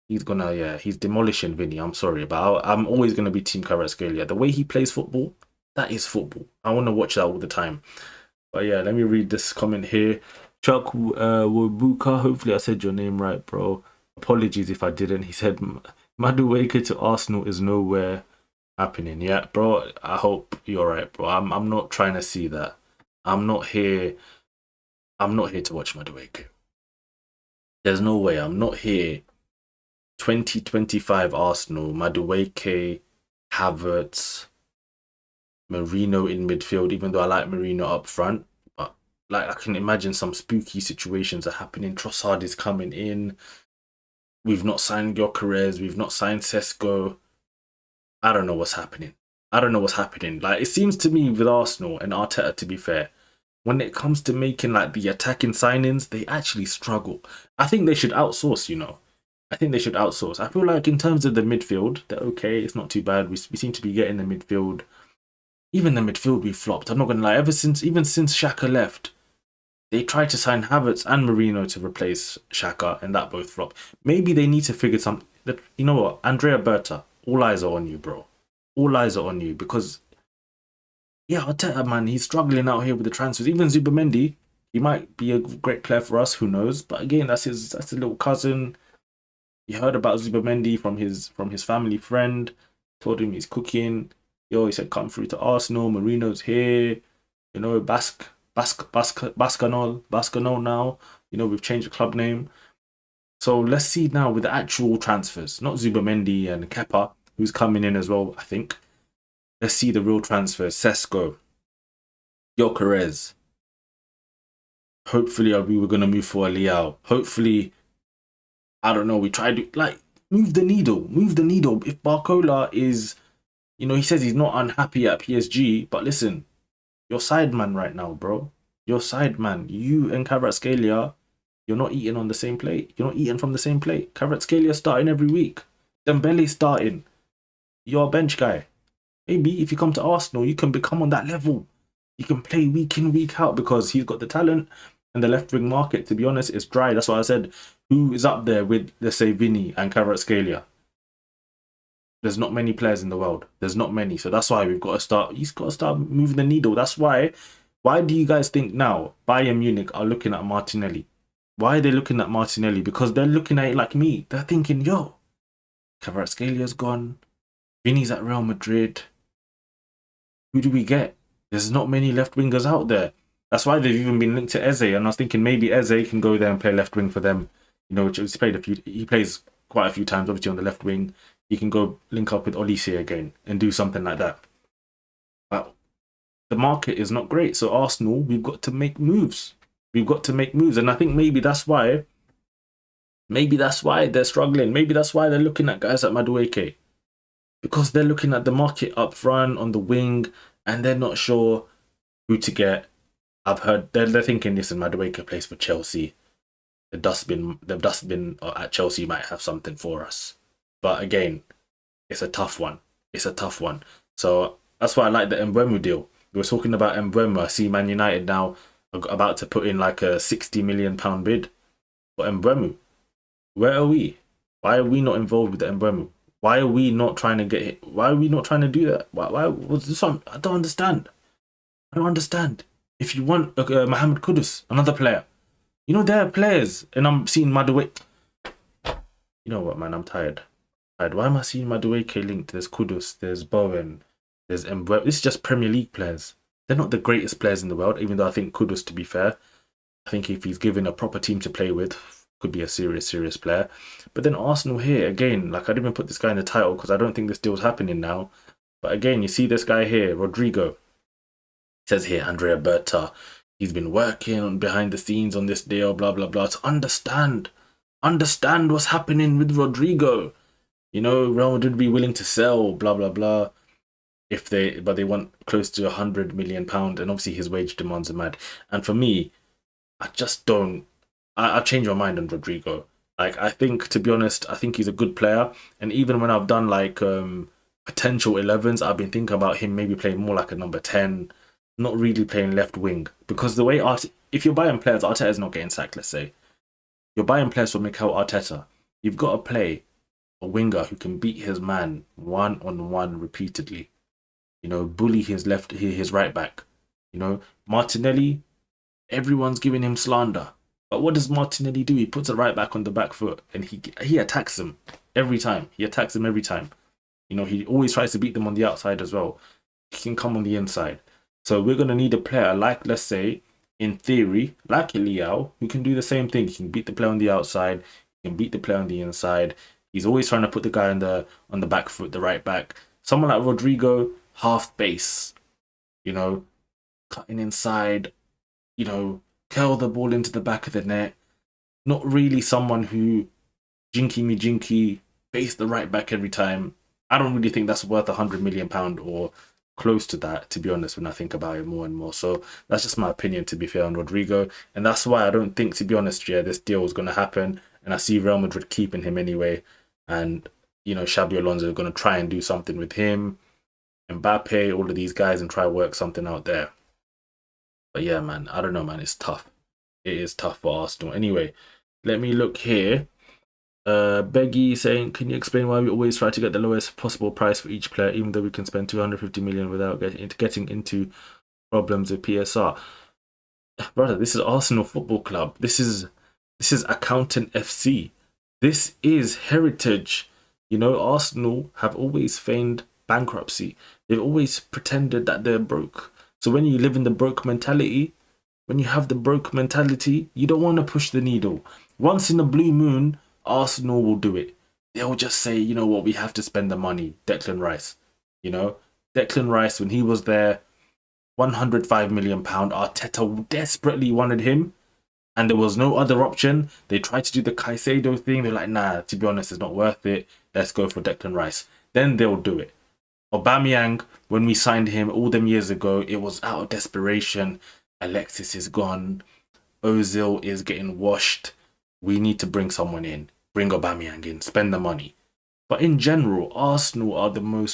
he's demolishing Vinny. I'm sorry, but I'm always gonna be Team Kvaratskhelia. The way he plays football, that is football. I want to watch that all the time. But yeah, let me read this comment here. Chuck Wabuka, hopefully I said your name right, bro. Apologies if I didn't. He said Madueke to Arsenal is nowhere happening. Yeah, bro. I hope you're right, bro. I'm not trying to see that. I'm not here. I'm not here to watch Madueke. There's no way. I'm not here. 2025 Arsenal, Madueke, Havertz, Marino in midfield, even though I like Marino up front. But like I can imagine some spooky situations are happening. Trossard is coming in. We've not signed Gyökeres. We've not signed Sesko. I don't know what's happening. I don't know what's happening. Like it seems to me with Arsenal and Arteta, to be fair, when it comes to making like the attacking signings, they actually struggle. I think they should outsource, you know. I think they should outsource. I feel like in terms of the midfield, they're okay. It's not too bad. We seem to be getting the midfield. Even the midfield we flopped. I'm not gonna lie. Even since Xhaka left, they tried to sign Havertz and Marino to replace Xhaka, and that both flopped. Maybe they need to figure some. You know what, Andrea Berta, all eyes are on you, bro. All eyes are on you because yeah, Arteta, man, he's struggling out here with the transfers. Even Zubamendi, he might be a great player for us. Who knows? But again, that's his little cousin. He heard about Zubamendi from his family friend. Told him he's cooking. Yo, he said come through to Arsenal. Marino's here. You know, Bascanol now. You know, we've changed the club name. So let's see now with the actual transfers, not Zubamendi and Kepa, who's coming in as well, I think. Let's see the real transfers. Sesko, Gyökeres. Hopefully, we were going to move for a Leao. Hopefully, I don't know, we tried to, like, move the needle. Move the needle. If Barcola is, you know, he says he's not unhappy at PSG, but listen, you're side man right now, bro. You're side man. You and Kvaratskhelia, you're not eating on the same plate. You're not eating from the same plate. Kvaratskhelia starting every week. Dembele starting. You're a bench guy. Maybe if you come to Arsenal, you can become on that level. You can play week in, week out because he's got the talent and the left wing market, to be honest, is dry. That's why I said, who is up there with, let's say, Vinny and Kvaratskhelia? There's not many players in the world. There's not many. So that's why we've got to start. He's got to start moving the needle. That's why. Why do you guys think now Bayern Munich are looking at Martinelli? Why are they looking at Martinelli? Because they're looking at it like me. They're thinking, yo, Kvaratskhelia gone. Vinny's at Real Madrid. Who do we get? There's not many left wingers out there. That's why they've even been linked to Eze. And I was thinking maybe Eze can go there and play left wing for them. You know, which he's played a few. He plays quite a few times, obviously on the left wing. He can go link up with Olise again and do something like that. But the market is not great. So Arsenal, we've got to make moves. We've got to make moves. And I think maybe that's why they're struggling. Maybe that's why they're looking at guys like Madueke. Because they're looking at the market up front on the wing and they're not sure who to get. I've heard they're thinking, listen, Madueke plays for Chelsea. The dustbin at Chelsea might have something for us. But again, it's a tough one. It's a tough one. So that's why I like the Mbeumo deal. We were talking about Mbeumo. I see Man United now about to put in like a £60 million bid for Mbeumo. Where are we? Why are we not involved with the Mbeumo? Why are we not trying to get hit? Why are we not trying to do that? Why was this one? I don't understand. I don't understand. If you want Mohamed Kudus, another player, you know there are players, and I'm seeing Madueke. You know what, man? I'm tired. Why am I seeing Madueke linked? There's Kudus, there's Bowen, there's Mbeumo. This is just Premier League players. They're not the greatest players in the world, even though I think Kudus, to be fair, I think if he's given a proper team to play with, could be a serious player. But then Arsenal here, again, like I didn't even put this guy in the title because I don't think this deal's happening now. But again, you see this guy here, Rodrigo. It says here, Andrea Berta. He's been working on behind the scenes on this deal, blah, blah, blah. To understand what's happening with Rodrigo. You know, Real Madrid would be willing to sell, blah, blah, blah. But they want close to £100 million. And obviously his wage demands are mad. And for me, I just don't. I've changed my mind on Rodrigo. Like, I think, to be honest, I think he's a good player. And even when I've done like potential 11s, I've been thinking about him maybe playing more like a number 10, not really playing left wing. Because the way if you're buying players, Arteta's not getting sacked, let's say. You're buying players for Mikel Arteta. You've got to play a winger who can beat his man one-on-one repeatedly. You know, bully his right back. You know, Martinelli, everyone's giving him slander. But what does Martinelli do? He puts it right back on the back foot and he attacks them every time. He attacks them every time. You know, he always tries to beat them on the outside as well. He can come on the inside. So we're going to need a player like, let's say, in theory, like Liao, who can do the same thing. He can beat the player on the outside. He can beat the player on the inside. He's always trying to put the guy on the back foot, the right back. Someone like Rodrigo, half base, you know, cutting inside, you know, curl the ball into the back of the net. Not really someone who jinky face the right back every time. I don't really think that's worth £100 million or close to that, to be honest, when I think about it more and more. So that's just my opinion, to be fair, on Rodrigo. And that's why I don't think, to be honest, yeah, this deal is going to happen. And I see Real Madrid keeping him anyway. And, you know, Xabi Alonso is going to try and do something with him, Mbappe, all of these guys, and try to work something out there. But yeah, man, I don't know, man. It's tough. It is tough for Arsenal. Anyway, let me look here. Beggy saying, can you explain why we always try to get the lowest possible price for each player, even though we can spend 250 million without getting into problems with PSR? Brother, this is Arsenal Football Club. This is Accountant FC. This is heritage. You know, Arsenal have always feigned bankruptcy. They've always pretended that they're broke. So when you live in the broke mentality, when you have the broke mentality, you don't want to push the needle. Once in a blue moon, Arsenal will do it. They'll just say, you know what, we have to spend the money. Declan Rice. You know, Declan Rice, when he was there, £105 million. Arteta desperately wanted him, and there was no other option. They tried to do the Caicedo thing. They're like, nah, to be honest, it's not worth it. Let's go for Declan Rice. Then they'll do it. Aubameyang, when we signed him all them years ago, it was out of desperation. Alexis is gone. Ozil is getting washed. We need to bring someone in. Bring Aubameyang in. Spend the money. But in general, Arsenal are the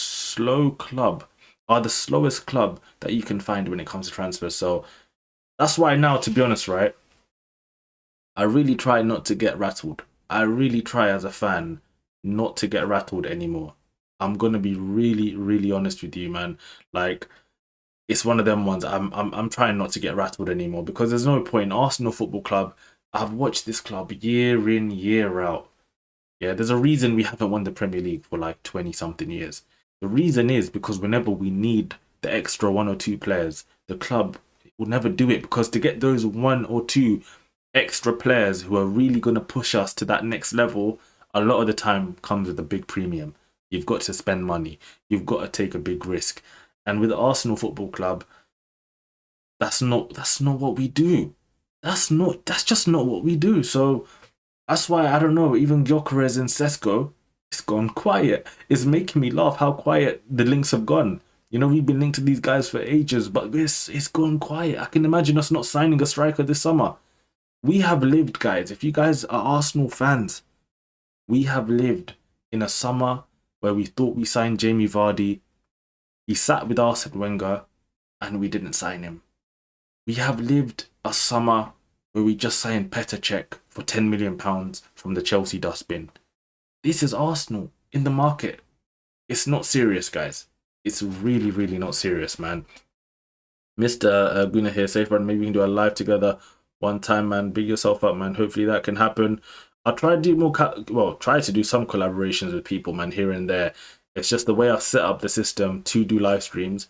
slowest club that you can find when it comes to transfers. So that's why now, to be honest, right, I really try not to get rattled. I really try as a fan not to get rattled anymore. I'm gonna be really honest with you, man. Like, it's one of them ones. I'm trying not to get rattled anymore, because there's no point. Arsenal Football Club, I've watched this club year in, year out. Yeah, there's a reason we haven't won the Premier League for like 20 something years. The reason is because whenever we need the extra one or two players, the club will never do it, because to get those one or two extra players who are really going to push us to that next level, a lot of the time comes with a big premium. You've got to spend money. You've got to take a big risk. And with Arsenal Football Club, that's not what we do. That's just not what we do. So that's why, I don't know, even Gyökeres and Sesko, it's gone quiet. It's making me laugh how quiet the links have gone. You know, we've been linked to these guys for ages, but it's gone quiet. I can imagine us not signing a striker this summer. We have lived, guys. If you guys are Arsenal fans, we have lived in a summer where we thought we signed Jamie Vardy. He sat with Arsene Wenger and we didn't sign him. We have lived a summer where we just signed Petr Cech for £10 million from the Chelsea dustbin. This is Arsenal in the market. It's not serious, guys. It's really not serious, man. Mr. Guna here, safe run. Maybe we can do a live together one time, man. Big yourself up, man. Hopefully that can happen. I'll try to do more, try to do some collaborations with people, man, here and there. It's just the way I've set up the system to do live streams.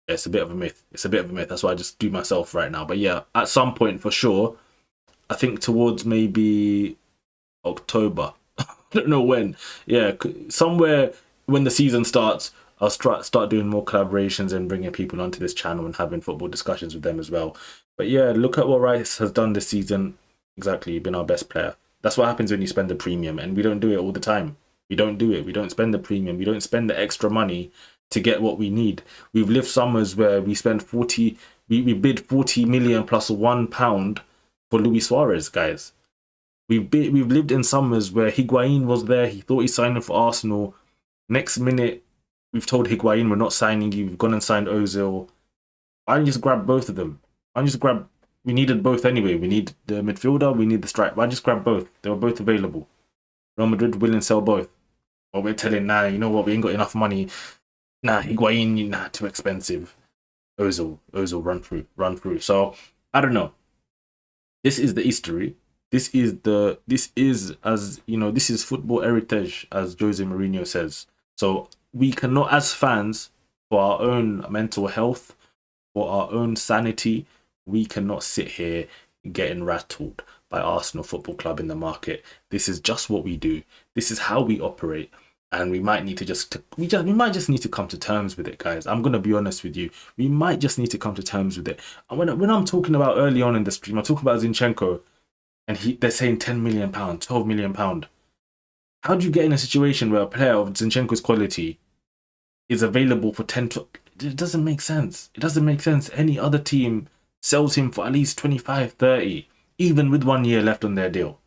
It's a bit of a myth. It's a bit of a myth. That's why I just do myself right now. But yeah, at some point for sure, I think towards maybe October. I don't know when. Yeah, somewhere when the season starts, I'll start doing more collaborations and bringing people onto this channel and having football discussions with them as well. But yeah, look at what Rice has done this season. Exactly, been our best player. That's what happens when you spend the premium, and we don't do it all the time. We don't do it. We don't spend the premium. We don't spend the extra money to get what we need. We've lived summers where we spend 40, we bid 40 million plus £1 for Luis Suarez, guys. We've lived in summers where Higuain was there. He thought he's signing for Arsenal. Next minute, we've told Higuain we're not signing you. We've gone and signed Ozil. Why don't you just grab both of them? Why don't you just grab? We needed both anyway. We need the midfielder. We need the strike. Why don't you just grab both? They were both available. Real Madrid willing to sell both. But we're telling, nah, you know what? We ain't got enough money. Nah, Higuain, nah, too expensive. Ozil, run through. So I don't know. This is the history. This is as you know, this is football heritage, as Jose Mourinho says. So we cannot, as fans, for our own mental health, for our own sanity, we cannot sit here getting rattled by Arsenal Football Club in the market. This is just what we do. This is how we operate. And we might need to we might just need to come to terms with it, guys. I'm gonna be honest with you. We might just need to come to terms with it. And when I'm talking about early on in the stream, I'm talking about Zinchenko, and they're saying £10 million, £12 million. How do you get in a situation where a player of Zinchenko's quality is available for 10? It doesn't make sense. It doesn't make sense. Any other team sells him for at least 25, 30, even with 1 year left on their deal.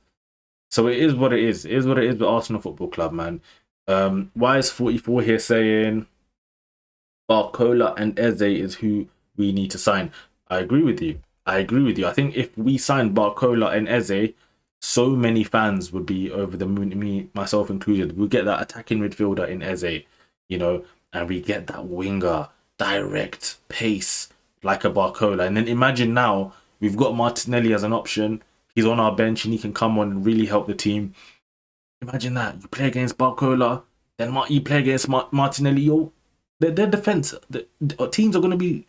So it is what it is. It is what it is with Arsenal Football Club, man. Why is 44 here saying Barcola and Eze is who we need to sign? I agree with you. I think if we signed Barcola and Eze, so many fans would be over the moon, me, myself included. We'll get that attacking midfielder in Eze, you know, and we get that winger, direct pace like a Barcola. And then imagine now we've got Martinelli as an option. He's on our bench and he can come on and really help the team. Imagine that. You play against Barcola, then you play against Martinelli. Their defense, the teams are going to be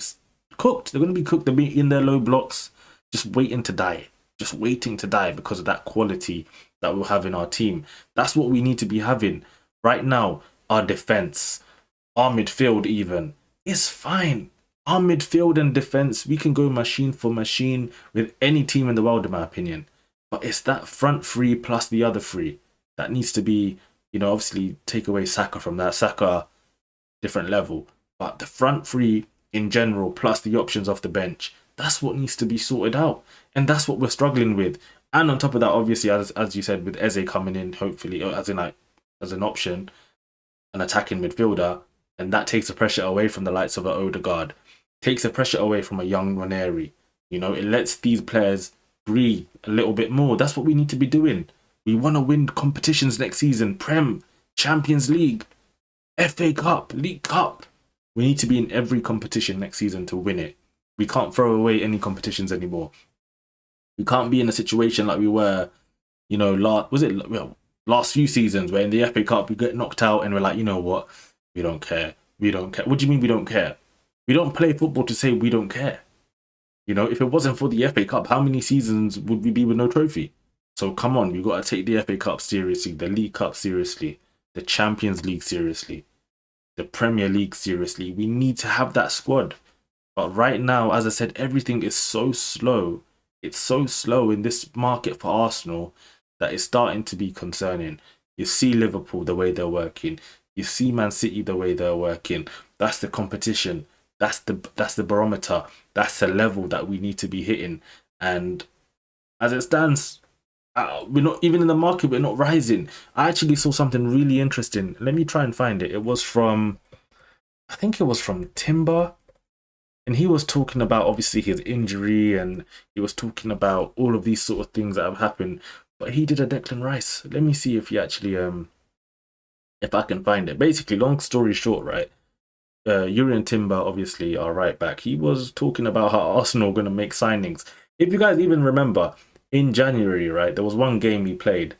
cooked. They're going to be cooked. They'll be in their low blocks, just waiting to die. Just waiting to die because of that quality that we'll have in our team. That's what we need to be having. Right now, our defense, our midfield even, is fine. Our midfield and defense, we can go machine for machine with any team in the world, in my opinion. But it's that front three plus the other three that needs to be, you know, obviously take away Saka from that. Saka, different level. But the front three in general, plus the options off the bench, that's what needs to be sorted out. And that's what we're struggling with. And on top of that, obviously, as you said, with Eze coming in, hopefully, as an option, an attacking midfielder, and that takes the pressure away from the likes of an Odegaard, takes the pressure away from a young Ranieri. You know, it lets these players breathe a little bit more. That's what we need to be doing. We want to win competitions next season. Prem, Champions League, FA Cup, League Cup. We need to be in every competition next season to win it. We can't throw away any competitions anymore. We can't be in a situation like we were, you know, last few seasons where in the FA Cup we get knocked out and we're like, you know what? We don't care. We don't care. What do you mean we don't care? We don't play football to say we don't care. You know, if it wasn't for the FA Cup, how many seasons would we be with no trophy? So come on, we've got to take the FA Cup seriously, the League Cup seriously, the Champions League seriously, the Premier League seriously. We need to have that squad. But right now, as I said, everything is so slow. It's so slow in this market for Arsenal that it's starting to be concerning. You see Liverpool, the way they're working. You see Man City, the way they're working. That's the competition. That's the barometer. That's the level that we need to be hitting. And as it stands, we're not even in the market. We're not rising. I actually saw something really interesting. Let me try and find it. I think it was from Timber, and he was talking about obviously his injury, and he was talking about all of these sort of things that have happened. But he did a Declan Rice. Let me see if he actually if I can find it. Basically, long story short, right? Yuri and Timber obviously are right back. He was talking about how Arsenal are going to make signings. If you guys even remember, in January, right, there was one game we played.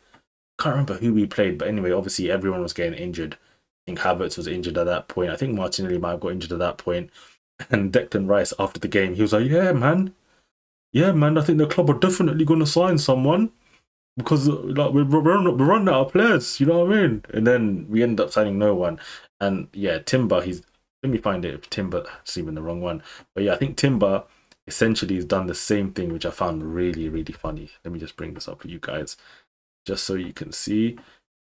Can't remember who we played, but anyway, obviously everyone was getting injured. I think Havertz was injured at that point. I think Martinelli might have got injured at that point. And Declan Rice, after the game, he was like, yeah, man, I think the club are definitely going to sign someone because like we're running out of players, you know what I mean? And then we ended up signing no one. And yeah, Timber, let me find it. If Timber, it's even the wrong one. But yeah, I think Timber essentially has done the same thing, which I found really, really funny. Let me just bring this up for you guys, just so you can see.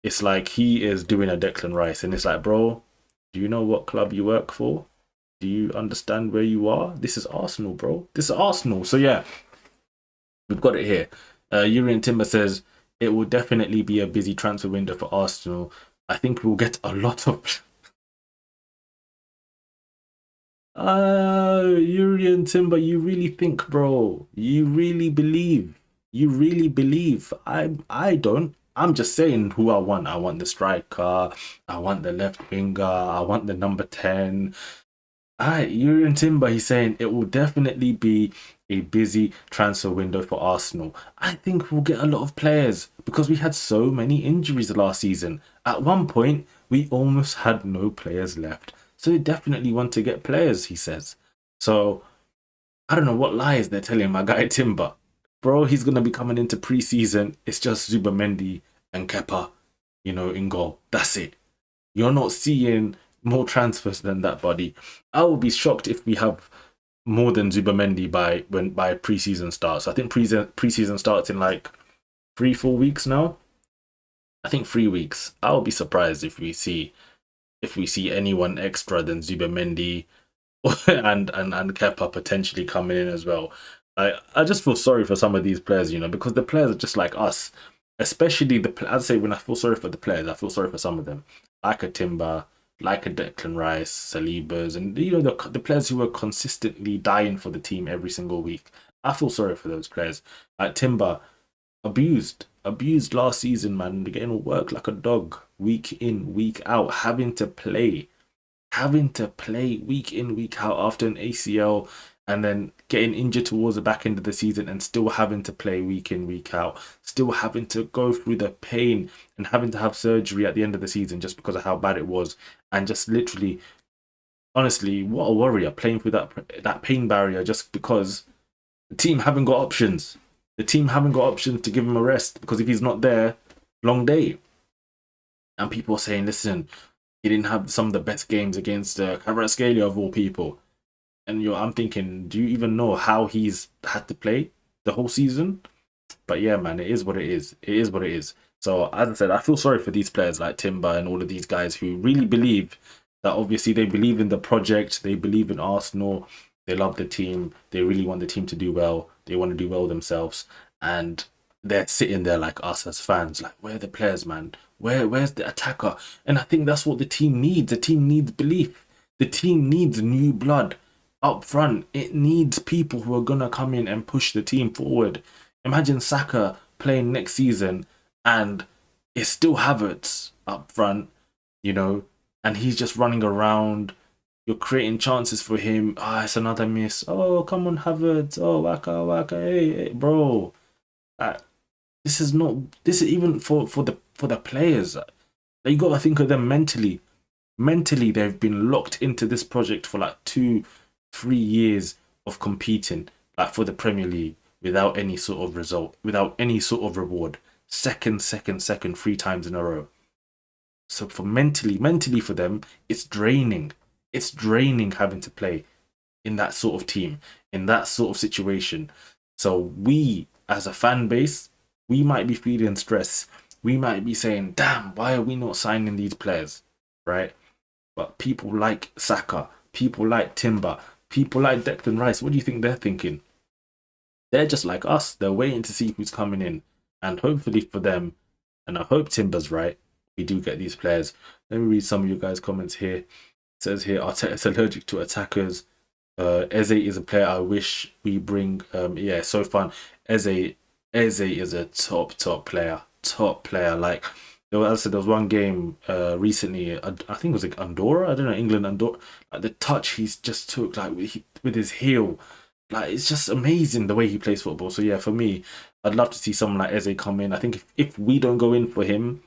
It's like he is doing a Declan Rice, and it's like, bro, do you know what club you work for? Do you understand where you are? This is Arsenal, bro. This is Arsenal. So yeah, we've got it here. Yuri and Timber says, it will definitely be a busy transfer window for Arsenal. I think we'll get a lot of Urian Timber, you really think, bro? You really believe? You really believe? I don't. I'm just saying who I want. I want the striker. I want the left winger. I want the number 10. Urian Timber, he's saying it will definitely be a busy transfer window for Arsenal. I think we'll get a lot of players because we had so many injuries last season. At one point, we almost had no players left. So they definitely want to get players, he says. So I don't know what lies they're telling my guy Timber. Bro, he's going to be coming into preseason. It's just Zubamendi and Kepa, in goal. That's it. You're not seeing more transfers than that, buddy. I will be shocked if we have more than Zubamendi by preseason starts. I think preseason starts in like 3-4 weeks now. I think 3 weeks. I'll be surprised if we see anyone extra than Zubamendi and Kepa potentially coming in as well. I just feel sorry for some of these players, because the players are just like us. Especially I'd say when I feel sorry for the players, I feel sorry for some of them, like a Timber, like a Declan Rice, Salibas, and the players who are consistently dying for the team every single week. I feel sorry for those players. Like Timber, abused last season, man. Getting work like a dog, week in, week out, having to play week in, week out after an ACL, and then getting injured towards the back end of the season and still having to play week in, week out, still having to go through the pain and having to have surgery at the end of the season just because of how bad it was. And just literally, honestly, what a warrior playing through that pain barrier just because the team haven't got options. The team haven't got options to give him a rest because if he's not there, long day. And people are saying, listen, he didn't have some of the best games against Kvaratskhelia of all people. And I'm thinking, do you even know how he's had to play the whole season? But yeah, man, it is what it is. It is what it is. So as I said, I feel sorry for these players like Timber and all of these guys who really believe that obviously they believe in the project, they believe in Arsenal, they love the team, they really want the team to do well, they want to do well themselves, and they're sitting there like us as fans, like, where are the players, man? Where's the attacker? And I think that's what the team needs. The team needs belief. The team needs new blood up front. It needs people who are gonna come in and push the team forward. Imagine Saka playing next season and it's still Havertz up front, and he's just running around. You're creating chances for him. It's another miss. Oh, come on, Havertz. Oh, waka waka. Hey, bro. Uh, this is not. This is even for the players. You got to think of them mentally. Mentally, they've been locked into this project for like 2-3 years of competing, like for the Premier League, without any sort of result, without any sort of reward. Second, 3 times in a row. So for mentally for them, it's draining. It's draining having to play in that sort of team, in that sort of situation. So we, as a fan base, we might be feeling stress. We might be saying, damn, why are we not signing these players? Right? But people like Saka, people like Timber, people like Declan Rice, what do you think they're thinking? They're just like us. They're waiting to see who's coming in. And hopefully for them, and I hope Timber's right, we do get these players. Let me read some of you guys' comments here. It says here, Arteta's allergic to attackers. Eze is a player I wish we bring. Yeah, so fun. Eze is a top player. Top player. Like, as I said, there was one game recently. I think it was like Andorra. I don't know, England, Andorra. Like the touch he's just took, like with his heel. Like, it's just amazing the way he plays football. So yeah, for me, I'd love to see someone like Eze come in. I think if we don't go in for him,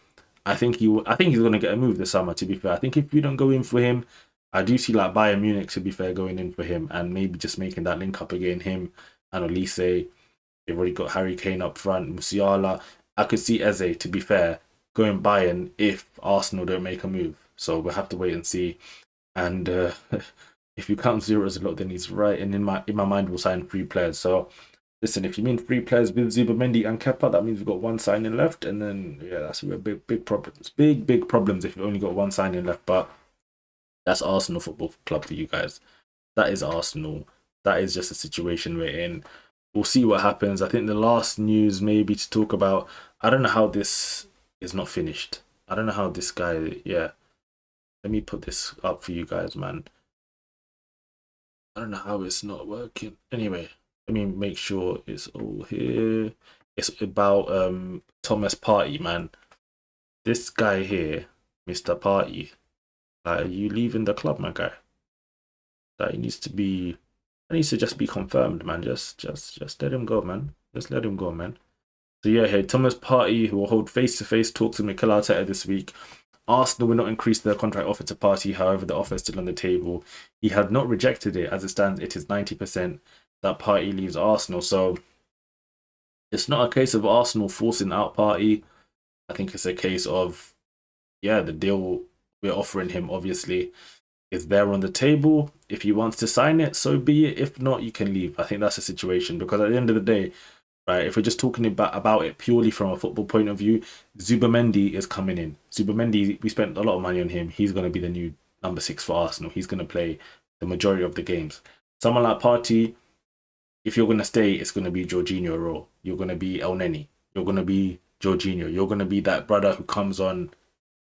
I think he's gonna get a move this summer. To be fair, I think if we don't go in for him, I do see like Bayern Munich, to be fair, going in for him and maybe just making that link up again. Him and Olise. They've already got Harry Kane up front, Musiala. I could see Eze, to be fair, going Bayern if Arsenal don't make a move. So we'll have to wait and see. And if you count 0 as a lot, then he's right. And in my mind, we'll sign 3 players. So listen, if you mean 3 players with Zubamendi and Kepa, that means we've got 1 signing left. And then yeah, that's big problems. Big problems if you've only got 1 signing left. But that's Arsenal Football Club for you guys. That is Arsenal. That is just a situation we're in. We'll see what happens. I think the last news maybe to talk about I don't know how this is not finished. I don't know how this guy. Yeah, let me put this up for you guys, man. I don't know how it's not working. Anyway, let me make sure it's all here. It's about Thomas Partey, man. This guy here, Mr. Partey. Are you leaving the club, my guy? That he needs to be. That needs to just be confirmed, man. Just let him go, man. Just let him go, man. So yeah, here Thomas Partey, who will hold face-to-face talks with Mikel Arteta this week. Arsenal will not increase their contract offer to Partey, however, the offer is still on the table. He had not rejected it. As it stands, it is 90% that Partey leaves Arsenal. So it's not a case of Arsenal forcing out Partey. I think it's a case of, yeah, the deal we're offering him obviously is there on the table. If he wants to sign it, so be it. If not, you can leave. I think that's the situation, because at the end of the day, right, if we're just talking about it purely from a football point of view, Zubimendi is coming in. Zubimendi, we spent a lot of money on him. He's going to be the new number 6 for Arsenal. He's going to play the majority of the games. Someone like Partey, if you're going to stay, it's going to be Jorginho role. You're going to be El Neni. You're going to be Jorginho. You're going to be that brother who comes on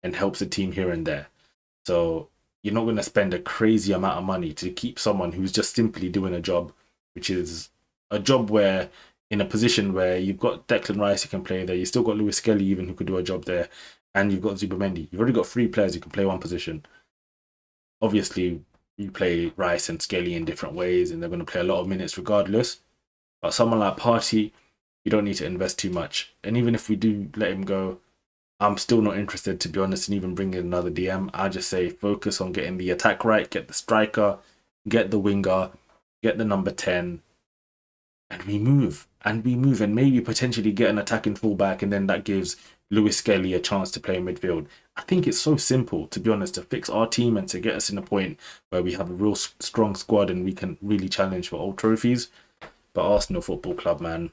and helps the team here and there. So you're not going to spend a crazy amount of money to keep someone who's just simply doing a job, which is a job where, in a position where you've got Declan Rice who can play there, you've still got Lewis Skelly even who could do a job there, and you've got Zubimendi. You've already got 3 players who can play one position. Obviously, you play Rice and Skelly in different ways, and they're going to play a lot of minutes regardless. But someone like Partey, you don't need to invest too much. And even if we do let him go, I'm still not interested, to be honest, in even bringing another DM. I just say focus on getting the attack right, get the striker, get the winger, get the number 10, and we move. And maybe potentially get an attacking fullback, and then that gives Lewis Skelly a chance to play in midfield. I think it's so simple, to be honest, to fix our team and to get us in a point where we have a real strong squad and we can really challenge for old trophies. But Arsenal Football Club, man,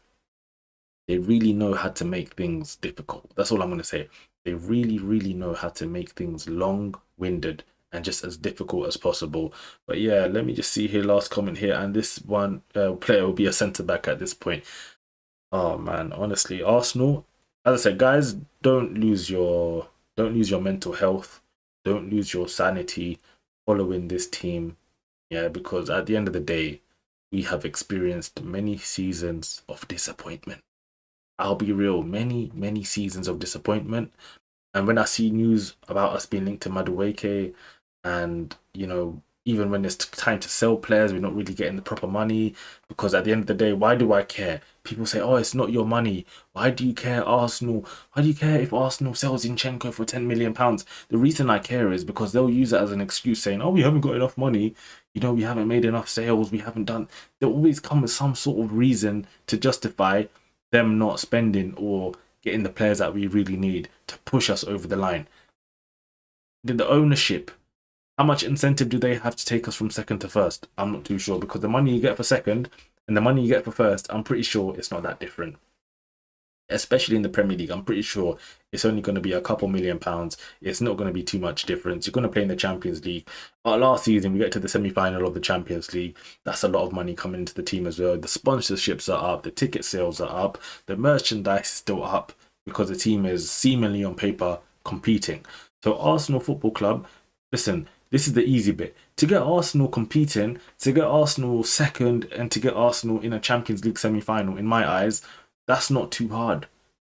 they really know how to make things difficult. That's all I'm going to say. They really, really know how to make things long-winded and just as difficult as possible. But yeah, let me just see here, last comment here. And this one player will be a centre-back at this point. Oh, man, honestly, Arsenal, as I said, guys, don't lose your mental health. Don't lose your sanity following this team. Yeah, because at the end of the day, we have experienced many seasons of disappointment. I'll be real, many seasons of disappointment. And when I see news about us being linked to Madueke, and even when it's time to sell players, we're not really getting the proper money, because at the end of the day, why do I care? People say, oh, it's not your money. Why do you care, Arsenal? Why do you care if Arsenal sells Zinchenko for £10 million? The reason I care is because they'll use it as an excuse, saying, oh, we haven't got enough money. We haven't made enough sales. We haven't done. They'll always come with some sort of reason to justify them not spending or getting the players that we really need to push us over the line. The ownership, how much incentive do they have to take us from second to first? I'm not too sure, because the money you get for second and the money you get for first, I'm pretty sure it's not that different. Especially in the Premier League, I'm pretty sure it's only going to be a couple £1,000,000. It's not going to be too much difference. You're going to play in the Champions League. Last season, we get to the semi-final of the Champions League. That's a lot of money coming into the team as well. The sponsorships are up. The ticket sales are up. The merchandise is still up, because the team is seemingly on paper competing. So Arsenal Football Club, listen, this is the easy bit. To get Arsenal competing, to get Arsenal second, and to get Arsenal in a Champions League semi-final, in my eyes, that's not too hard.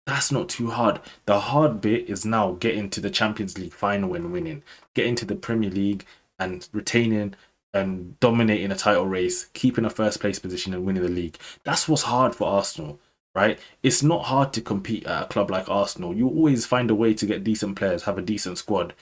That's not too hard. The hard bit is now getting to the Champions League final and winning, getting to the Premier League and retaining and dominating a title race, keeping a first place position and winning the league. That's what's hard for Arsenal, right? It's not hard to compete at a club like Arsenal. You always find a way to get decent players, have a decent squad,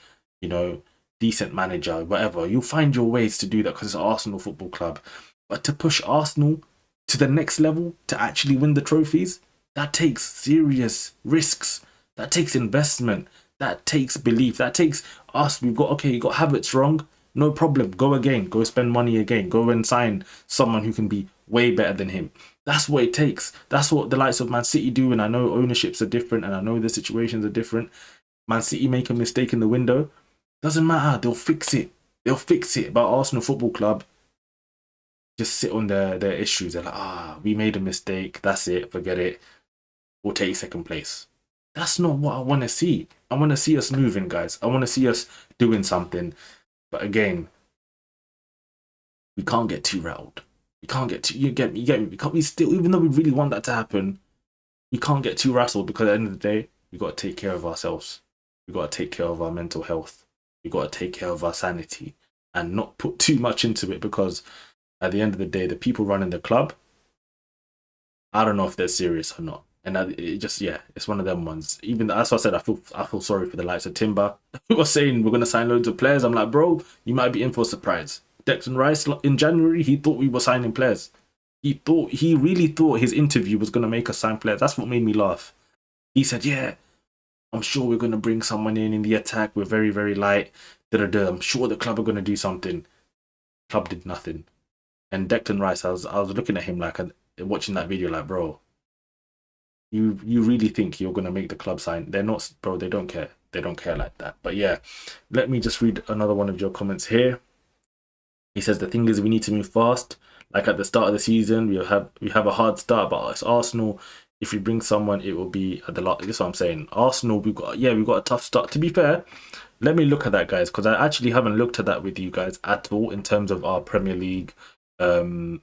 decent manager, whatever. You'll find your ways to do that, because it's Arsenal Football Club. But to push Arsenal to the next level, to actually win the trophies, that takes serious risks. That takes investment. That takes belief. That takes us. You got Havertz wrong. No problem. Go again. Go spend money again. Go and sign someone who can be way better than him. That's what it takes. That's what the likes of Man City do. And I know ownerships are different, and I know the situations are different. Man City make a mistake in the window. Doesn't matter. They'll fix it. But Arsenal Football Club just sit on their issues. They're like, we made a mistake. That's it. Forget it. We'll take second place. That's not what I want to see. I want to see us moving, guys. I want to see us doing something. But again, we can't get too rattled. We can't get too. You get me. We can't. We still, even though we really want that to happen, we can't get too rattled because at the end of the day, we got to take care of ourselves. We got to take care of our mental health. We got to take care of our sanity and not put too much into it because at the end of the day, the people running the club, I don't know if they're serious or not. And it just, yeah, it's one of them ones. Even that's what I said. I feel sorry for the likes of Timber, who was saying we're gonna sign loads of players. I'm like, bro, you might be in for a surprise. Declan Rice in January, he thought we were signing players. He really thought his interview was gonna make us sign players. That's what made me laugh. He said, yeah, I'm sure we're gonna bring someone in the attack. We're very very light. Da-da-da. I'm sure the club are gonna do something. Club did nothing. And Declan Rice, I was looking at him like watching that video, like, bro, you really think you're gonna make the club sign? They're not, bro. They don't care. They don't care like that. But yeah, let me just read another one of your comments here. He says the thing is we need to move fast. Like at the start of the season, we have a hard start, but it's Arsenal. If we bring someone, it will be at the last. This is what I'm saying. Arsenal, we've got a tough start. To be fair, let me look at that, guys, because I actually haven't looked at that with you guys at all in terms of our Premier League um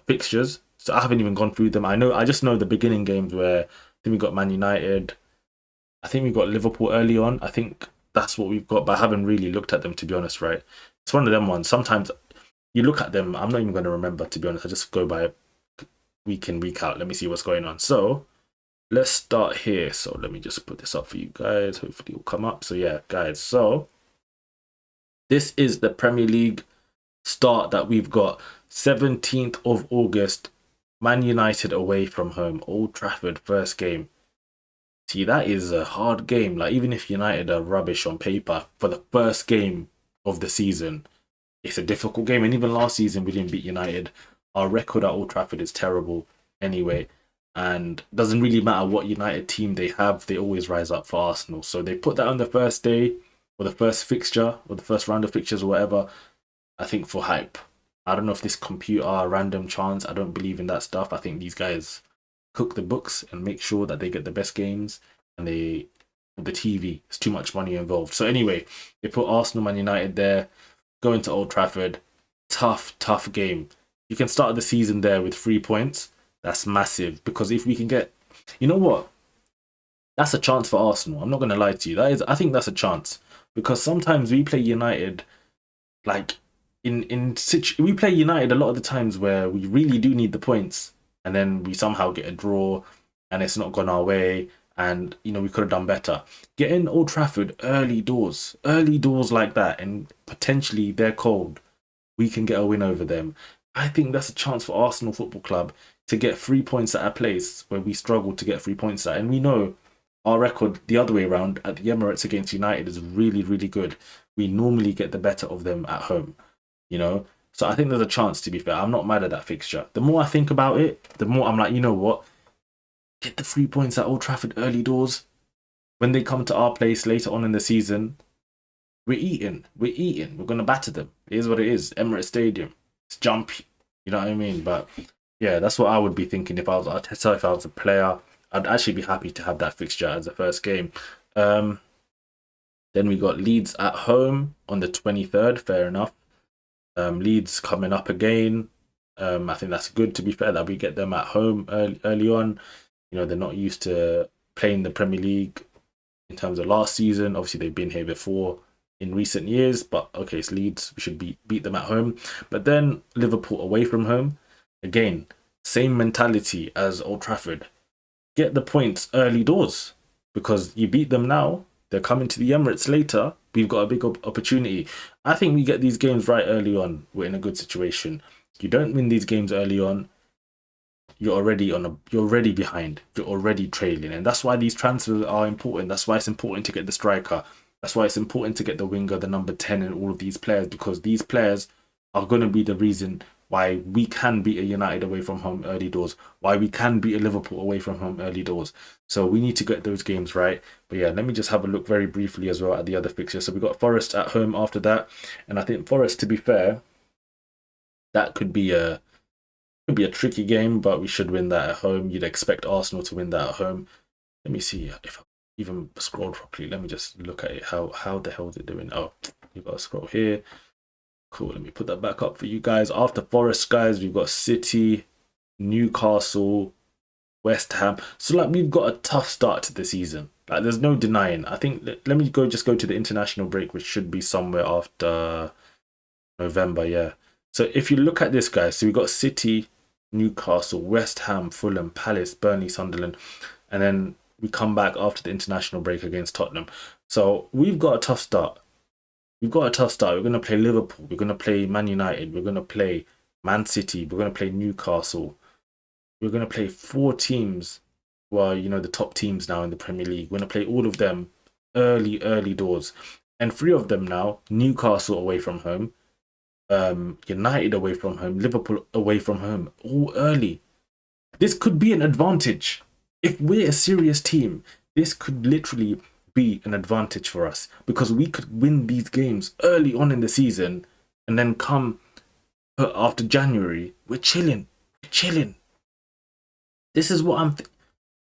fixtures. So I haven't even gone through them. I just know the beginning games where I think we got Man United. I think we got Liverpool early on. I think that's what we've got, but I haven't really looked at them, to be honest, right? It's one of them ones. Sometimes you look at them, I'm not even going to remember, to be honest. I just go by week in, week out. Let me see what's going on. So let's start here. So let me just put this up for you guys. Hopefully it will come up. So yeah, guys. So this is the Premier League start that we've got. 17th of August, Man United away from home, Old Trafford, first game. See, that is a hard game. Like, even if United are rubbish on paper for the first game of the season, it's a difficult game. And even last season, we didn't beat United. Our record at Old Trafford is terrible anyway. And doesn't really matter what United team they have, they always rise up for Arsenal. So they put that on the first day or the first fixture or the first round of fixtures or whatever, I think for hype. I don't know if this computer random chance, I don't believe in that stuff. I think these guys cook the books and make sure that they get the best games and the TV. It's too much money involved. So anyway, they put Arsenal, Man United there, going to Old Trafford. Tough game. You can start the season there with 3 points. That's massive because if we can get, you know what? That's a chance for Arsenal. I'm not going to lie to you. I think that's a chance because sometimes we play United like we play United a lot of the times where we really do need the points, and then we somehow get a draw, and it's not gone our way, and we could have done better. Get in Old Trafford early doors like that, and potentially they're cold. We can get a win over them. I think that's a chance for Arsenal Football Club to get 3 points at a place where we struggle to get 3 points at, and we know our record the other way around at the Emirates against United is really, really good. We normally get the better of them at home, you know. So I think there's a chance, to be fair. I'm not mad at that fixture. The more I think about it, the more I'm like, you know what? Get the 3 points at Old Trafford early doors. When they come to our place later on in the season, we're eating. We're eating. We're gonna batter them. It is what it is. Emirates Stadium. It's jumpy. You know what I mean? But yeah, that's what I would be thinking if I was Arteta, if I was a player. I'd actually be happy to have that fixture as the first game. Then we got Leeds at home on the 23rd. Fair enough. Leeds coming up again. I think that's good, to be fair, that we get them at home early on. They're not used to playing the Premier League in terms of last season. Obviously, they've been here before in recent years, but okay, it's Leeds. We should beat them at home. But then Liverpool away from home. Again, same mentality as Old Trafford. Get the points early doors because you beat them now. They're coming to the Emirates later. We've got a big opportunity. I think we get these games right early on. We're in a good situation. You don't win these games early on, you're already behind. You're already trailing, and that's why these transfers are important. That's why it's important to get the striker. That's why it's important to get the winger, the number 10, and all of these players, because these players are going to be the reason why we can beat a United away from home early doors, why we can beat a Liverpool away from home early doors. So we need to get those games right. But yeah, let me just have a look very briefly as well at the other fixtures. So we got Forest at home after that, and I think Forest, to be fair, that could be a tricky game, but we should win that at home. You'd expect Arsenal to win that at home. Let me see if I even scroll properly. Let me just look at it. How the hell is it doing? Oh, you gotta scroll here. Cool. Let me put that back up for you guys. After Forest, guys, we've got City, Newcastle, West Ham. So like we've got a tough start to the season. Like there's no denying. I think let me go to the international break, which should be somewhere after November. Yeah. So if you look at this, guys, so we've got City, Newcastle, West Ham, Fulham, Palace, Burnley, Sunderland, and then we come back after the international break against Tottenham. So we've got a tough start. We've got a tough start. We're going to play Liverpool. We're going to play Man United. We're going to play Man City. We're going to play Newcastle. We're going to play four teams who are, the top teams now in the Premier League. We're going to play all of them early doors. And three of them now, Newcastle away from home, United away from home, Liverpool away from home, all early. This could be an advantage. If we're a serious team, this could literally be an advantage for us because we could win these games early on in the season and then come after January, we're chilling. We're chilling. This is what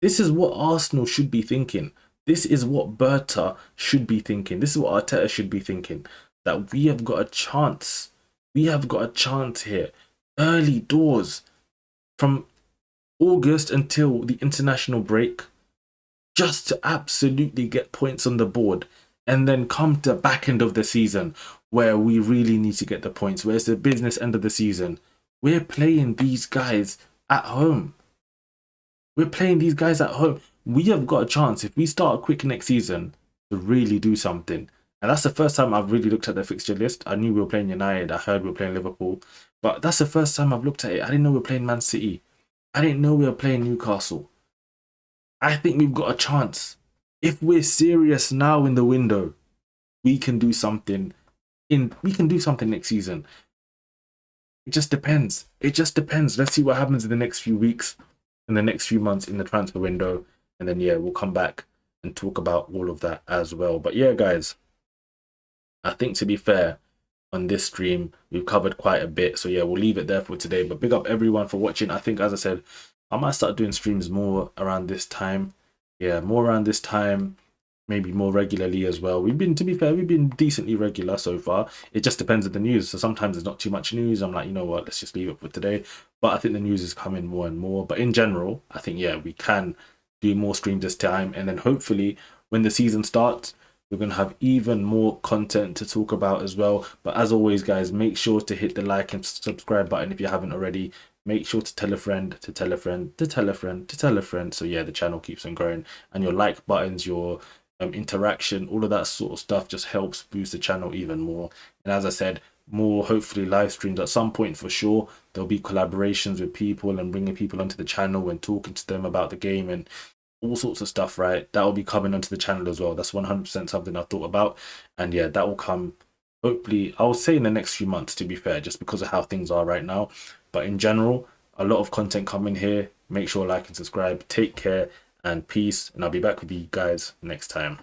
this is what Arsenal should be thinking. This is what Berta should be thinking. This is what Arteta should be thinking. That we have got a chance. We have got a chance here. Early doors. From August until the international break. Just to absolutely get points on the board. And then come to the back end of the season. Where we really need to get the points. Where it's the business end of the season. We're playing these guys at home. We're playing these guys at home. We have got a chance if we start quick next season to really do something. And that's the first time I've really looked at the fixture list. I knew we were playing United. I heard we were playing Liverpool. But that's the first time I've looked at it. I didn't know we were playing Man City. I didn't know we were playing Newcastle. I think we've got a chance. If we're serious now in the window, we can do something. We can do something next season. It just depends. It just depends. Let's see what happens in the next few weeks. In the next few months in the transfer window, and then we'll come back and talk about all of that as well. But yeah, guys, I think to be fair, on this stream we've covered quite a bit, so we'll leave it there for today. But big up everyone for watching. I think, as I said, I might start doing streams more around this time. More around this time, maybe more regularly as well. To be fair, we've been decently regular so far. It just depends on the news. So sometimes there's not too much news. I'm like, you know what, let's just leave it for today. But I think the news is coming more and more. But in general, I think, we can do more streams this time. And then hopefully when the season starts, we're going to have even more content to talk about as well. But as always, guys, make sure to hit the like and subscribe button if you haven't already. Make sure to tell a friend, to tell a friend, to tell a friend, to tell a friend. So the channel keeps on growing. And your like buttons, your interaction, all of that sort of stuff just helps boost the channel even more. And as I said, more hopefully live streams at some point for sure. There'll be collaborations with people and bringing people onto the channel and talking to them about the game and all sorts of stuff, right? That will be coming onto the channel as well. That's 100% something I've thought about. And that will come hopefully, I would say in the next few months, to be fair, just because of how things are right now. But in general, a lot of content coming here. Make sure like and subscribe. Take care and peace. And I'll be back with you guys next time.